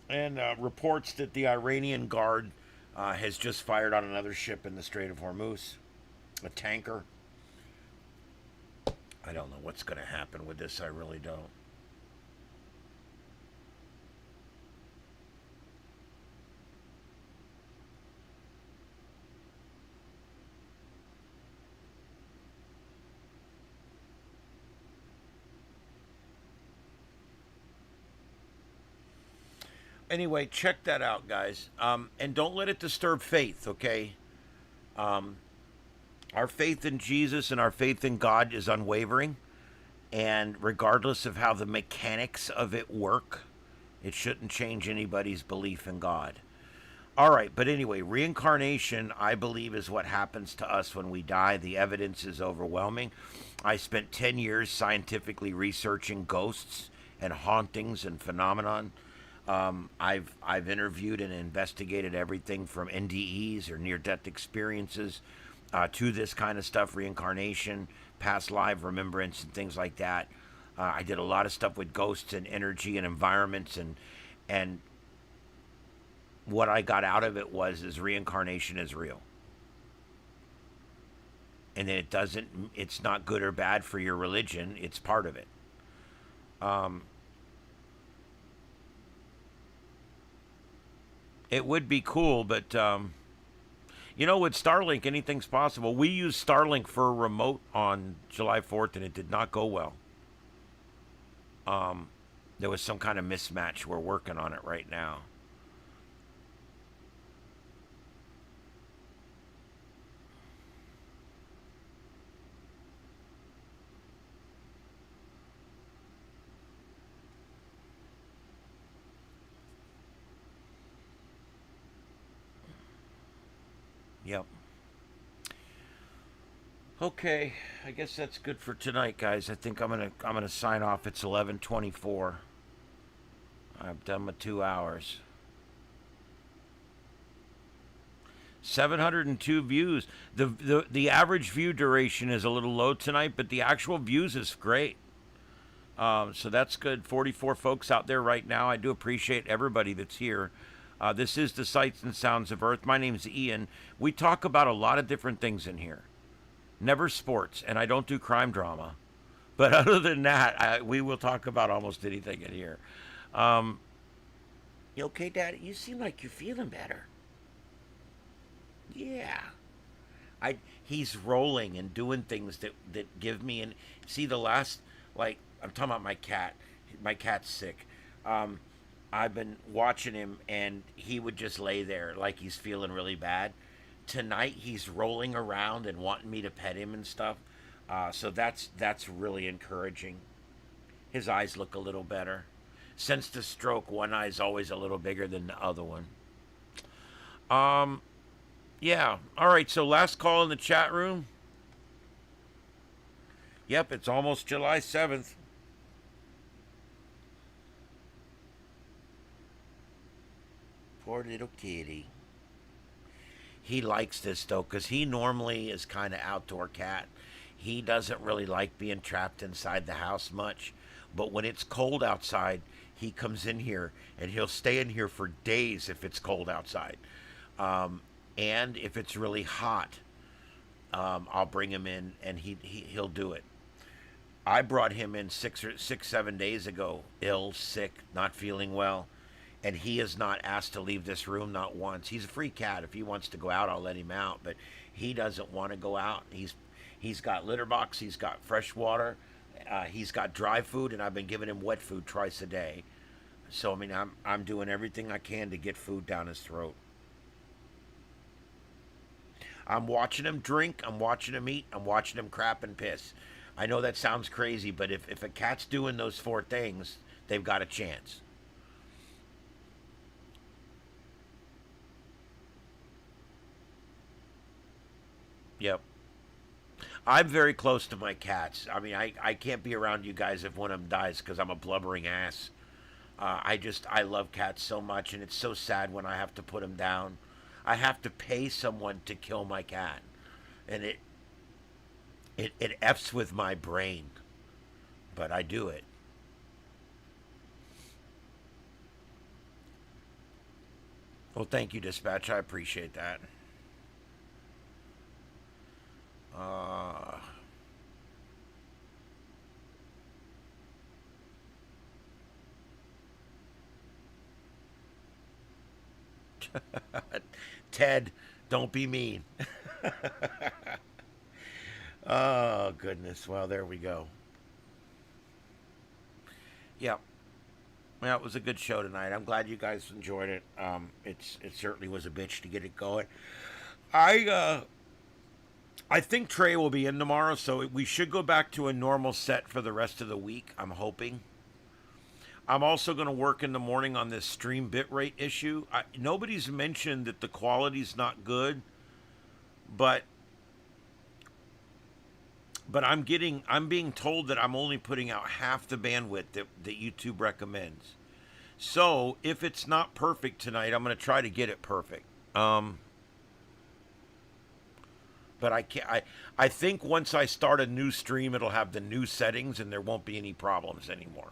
And reports that the Iranian Guard has just fired on another ship in the Strait of Hormuz, a tanker. I don't know what's going to happen with this. I really don't. Anyway, check that out, guys. And don't let it disturb faith, okay? Our faith in Jesus and our faith in God is unwavering. And regardless of how the mechanics of it work, it shouldn't change anybody's belief in God. All right, but anyway, reincarnation, I believe, is what happens to us when we die. The evidence is overwhelming. I spent 10 years scientifically researching ghosts and hauntings and phenomenon. I've interviewed and investigated everything from NDEs or near-death experiences to this kind of stuff, reincarnation, past life remembrance, and things like that. I did a lot of stuff with ghosts and energy and environments, and what I got out of it is reincarnation is real. And it's not good or bad for your religion. It's part of it. It would be cool, but, with Starlink, anything's possible. We used Starlink for a remote on July 4th, and it did not go well. There was some kind of mismatch. We're working on it right now. Yep. Okay, I guess that's good for tonight, guys. I think I'm gonna sign off. It's 11:24. I've done my 2 hours. 702 views. The average view duration is a little low tonight, but the actual views is great. So that's good. 44 folks out there right now. I do appreciate everybody that's here. This is the Sights and Sounds of Earth. My name's Ian. We talk about a lot of different things in here. Never sports, and I don't do crime drama. But other than that, we will talk about almost anything in here. You okay, Dad? You seem like you're feeling better. Yeah. He's rolling and doing things that give me... And see, the last... Like, I'm talking about my cat. My cat's sick. I've been watching him, and he would just lay there like he's feeling really bad. Tonight, he's rolling around and wanting me to pet him and stuff. So that's really encouraging. His eyes look a little better. Since the stroke, one eye's always a little bigger than the other one. Yeah. All right. So last call in the chat room. Yep, it's almost July 7th. Poor little kitty. He likes this though, because he normally is kind of outdoor cat. He doesn't really like being trapped inside the house much. But when it's cold outside, he comes in here and he'll stay in here for days if it's cold outside. And if it's really hot, I'll bring him in and he'll do it. I brought him in 7 days ago, ill, sick, not feeling well, and he has not asked to leave this room, not once. He's a free cat. If he wants to go out, I'll let him out, but he doesn't want to go out. He's got litter box, he's got fresh water, he's got dry food, and I've been giving him wet food twice a day. So I mean, I'm doing everything I can to get food down his throat. I'm watching him drink, I'm watching him eat, I'm watching him crap and piss. I know that sounds crazy, but if a cat's doing those 4 things, they've got a chance. Yep. I'm very close to my cats. I mean, I can't be around you guys if one of them dies because I'm a blubbering ass. I love cats so much, and it's so sad when I have to put them down. I have to pay someone to kill my cat. And it F's with my brain. But I do it. Well, thank you, Dispatch. I appreciate that. Ted, don't be mean. Oh, goodness. Well, there we go. Yeah. Well, it was a good show tonight. I'm glad you guys enjoyed it. It certainly was a bitch to get it going. I think Trey will be in tomorrow, so we should go back to a normal set for the rest of the week, I'm hoping. I'm also going to work in the morning on this stream bitrate issue. Nobody's mentioned that the quality's not good, but I'm being told that I'm only putting out half the bandwidth that YouTube recommends. So if it's not perfect tonight, I'm going to try to get it perfect. But I can't. I think once I start a new stream, it'll have the new settings and there won't be any problems anymore.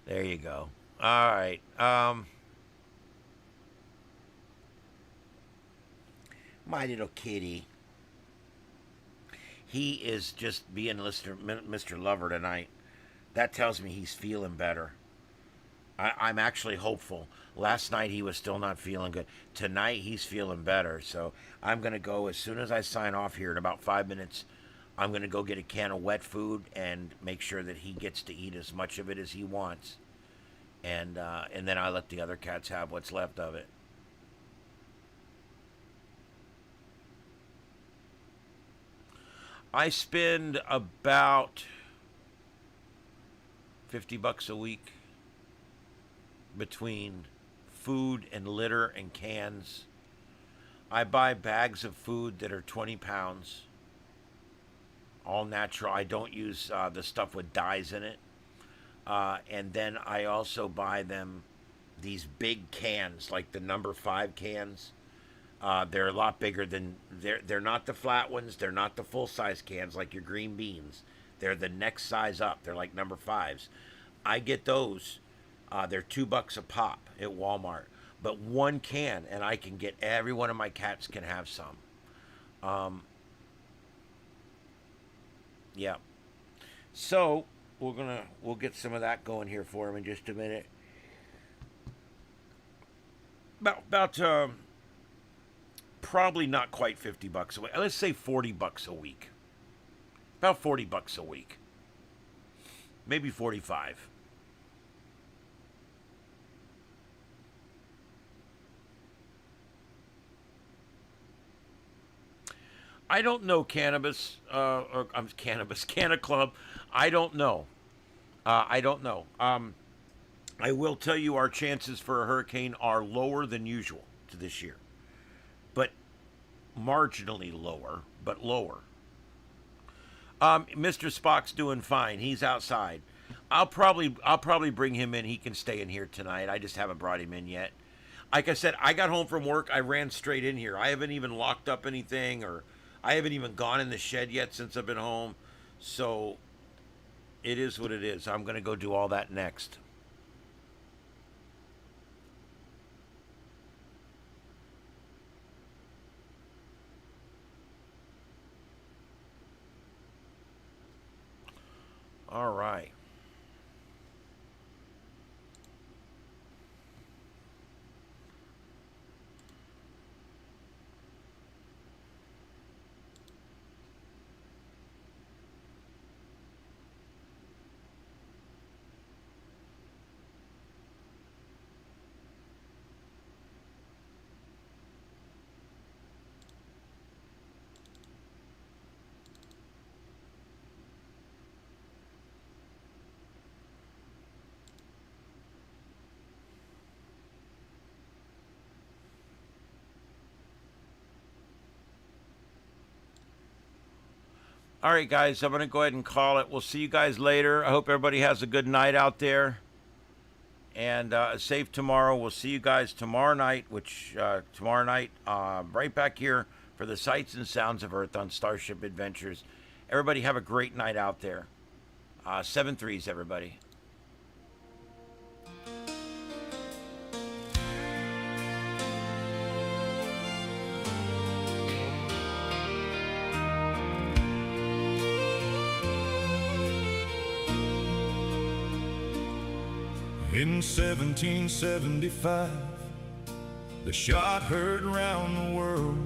There you go. All right. My little kitty. He is just being Mr. Lover tonight. That tells me he's feeling better. I'm actually hopeful. Last night he was still not feeling good. Tonight he's feeling better. So I'm going to go, as soon as I sign off here in about 5 minutes, I'm going to go get a can of wet food and make sure that he gets to eat as much of it as he wants. And then I let the other cats have what's left of it. I spend about $50 a week between food and litter and cans. I buy bags of food that are 20 pounds. All natural. I don't use the stuff with dyes in it. And then I also buy them these big cans, like the number 5 cans. They're a lot bigger than, they're not the flat ones. They're not the full-size cans like your green beans. They're the next size up. They're like number 5s. I get those. They're $2 a pop at Walmart. But one can, and I can get, every one of my cats can have some. Yeah. So we'll get some of that going here for him in just a minute. About probably not quite $50 a week. Let's say $40 a week. About $40 a week. Maybe 45. I don't know cannabis, Canna Club. I don't know. I don't know. I will tell you our chances for a hurricane are lower than usual to this year. But marginally lower, but lower. Mr. Spock's doing fine. He's outside. I'll probably bring him in. He can stay in here tonight. I just haven't brought him in yet. Like I said, I got home from work. I ran straight in here. I haven't even locked up anything, or I haven't even gone in the shed yet since I've been home. So it is what it is. I'm going to go do all that next. All right. All right, guys, I'm going to go ahead and call it. We'll see you guys later. I hope everybody has a good night out there. And a safe tomorrow. We'll see you guys tomorrow night, right back here for the Sights and Sounds of Earth on StarShip Adventures. Everybody have a great night out there. 7-3s, everybody. In 1775, the shot heard round the world.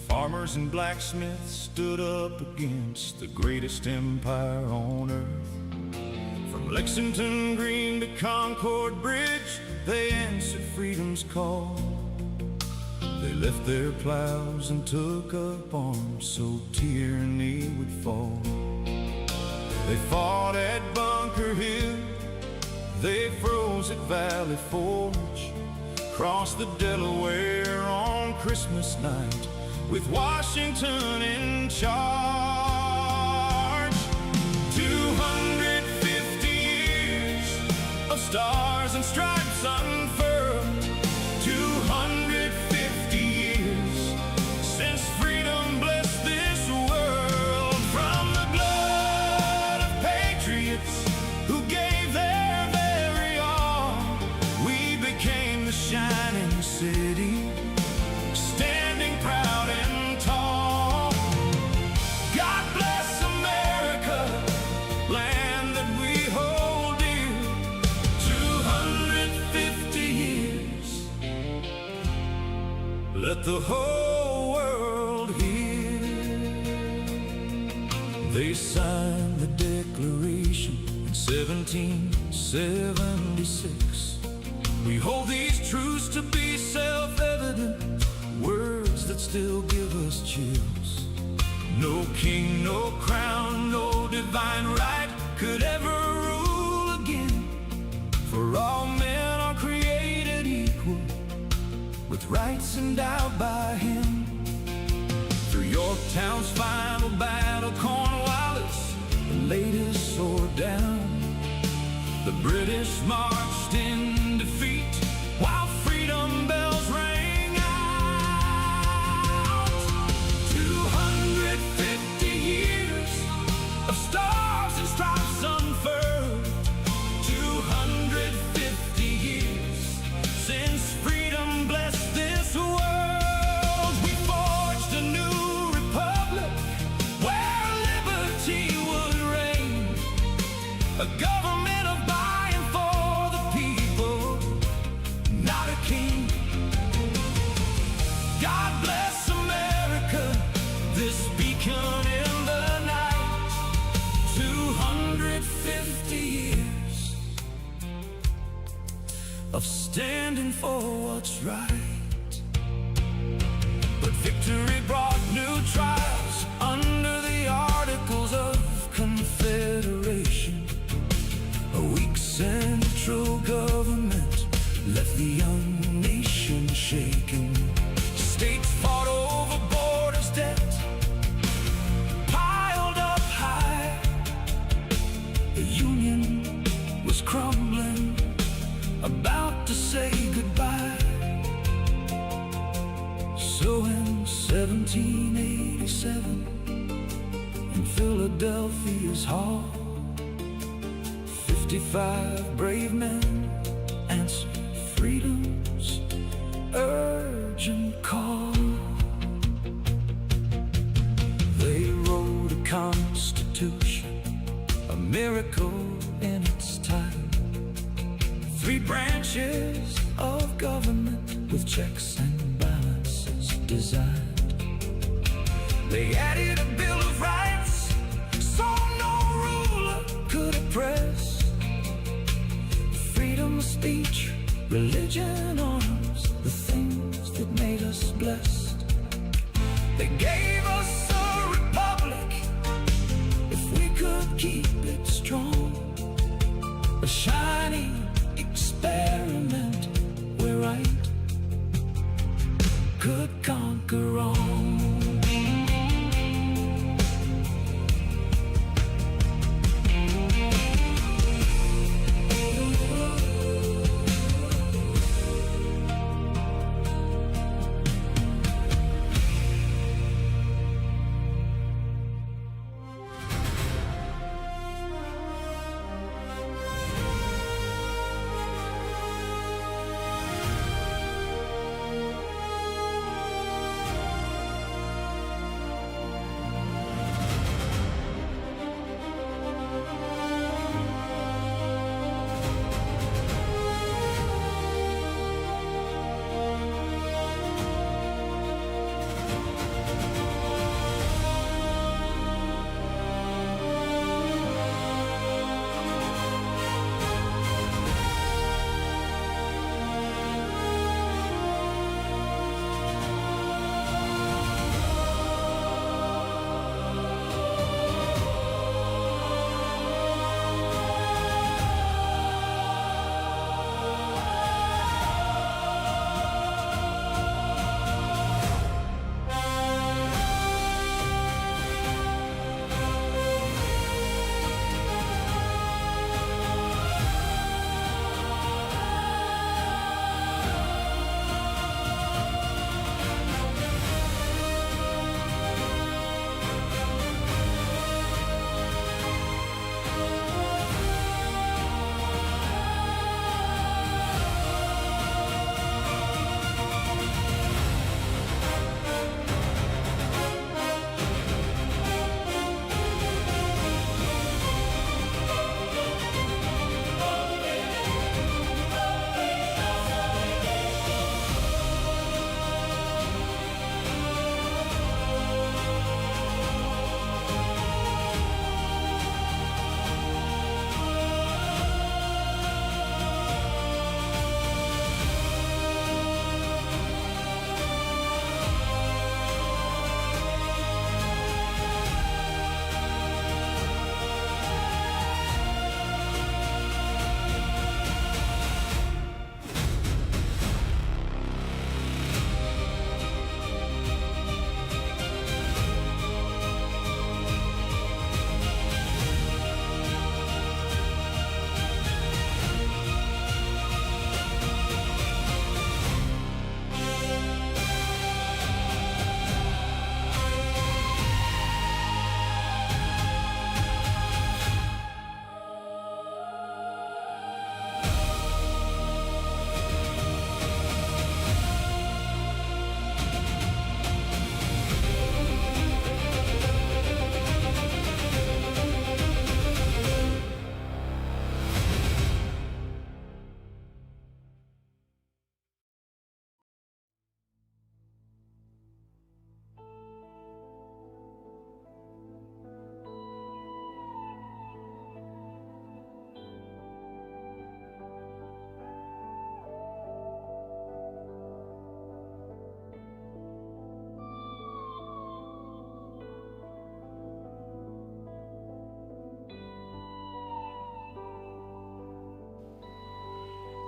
Farmers and blacksmiths stood up against the greatest empire on earth. From Lexington Green to Concord Bridge, they answered freedom's call. They left their plows and took up arms so tyranny would fall. They fought at Bunker Hill, they froze at Valley Forge, crossed the Delaware on Christmas night with Washington in charge. 250 years of stars and stripes unfurled. 250 years since freedom blessed this world. From the blood of patriots who gave their very all, we became the shining city, standing proud and tall. God bless America, land that we hold dear. 250 years, let the whole world hear. They signed the Declaration in 1776. We hold these truths to be self-evident, words that still give us chills. No king, no crown, no divine right could ever rule again. For all men are created equal, with rights endowed by him. Through Yorktown's final battle, Cornwallis laid his sword down. The British marched in defeat while freedom bells rang out. 250 years of stars and stripes unfurled. 250 years since freedom blessed this world. We forged a new republic where liberty would reign. A government of by and for the people, not a king. God bless America, this beacon in the night. 250 years of standing for what's right. But victory brought new trials under the Articles of Confederation. A weak central the young nation shaking. States fought over borders, debt piled up high. The Union was crumbling, about to say goodbye. So in 1787, in Philadelphia's hall, 55 brave men answered freedom's urgent call. They wrote a constitution, a miracle in its time. 3 branches of government with checks and balances designed. They added a Bill of Rights so no ruler could oppress. Freedom of speech, religion, arms, the things that made us blessed. They gave us a republic if we could keep it strong. A shining experiment where right could conquer wrong.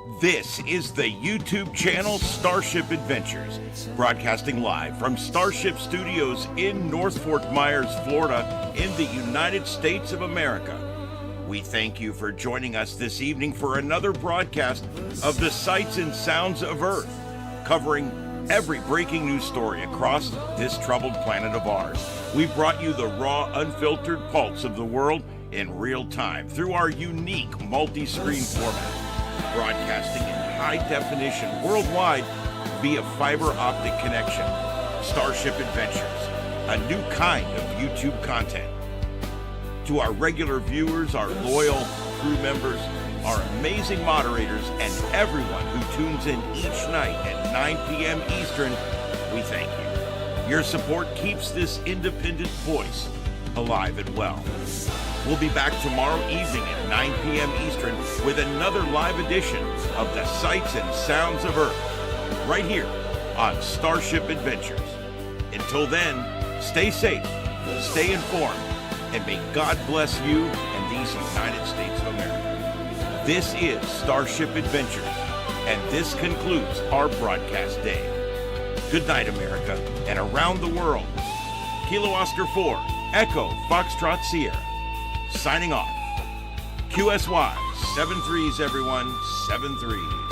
This is the YouTube channel StarShip Adventures, broadcasting live from StarShip Studios in North Fort Myers, Florida, in the United States of America. We thank you for joining us this evening for another broadcast of the Sights and Sounds of Earth, covering every breaking news story across this troubled planet of ours. We brought you the raw, unfiltered pulse of the world in real time through our unique multi-screen format, broadcasting in high definition worldwide via fiber optic connection. StarShip Adventures, a new kind of YouTube content. To our regular viewers, our loyal crew members, our amazing moderators, and everyone who tunes in each night at 9 p.m. Eastern, we thank you. Your support keeps this independent voice alive and well. We'll be back tomorrow evening at 9 p.m. Eastern with another live edition of the Sights and Sounds of Earth, right here on StarShip Adventures. Until then, stay safe, stay informed, and may God bless you and these United States of America. This is StarShip Adventures, and this concludes our broadcast day. Good night, America, and around the world. Kilo Oscar 4, Echo Foxtrot Sierra. Signing off. QSY, 7-3s, everyone, 7-3s.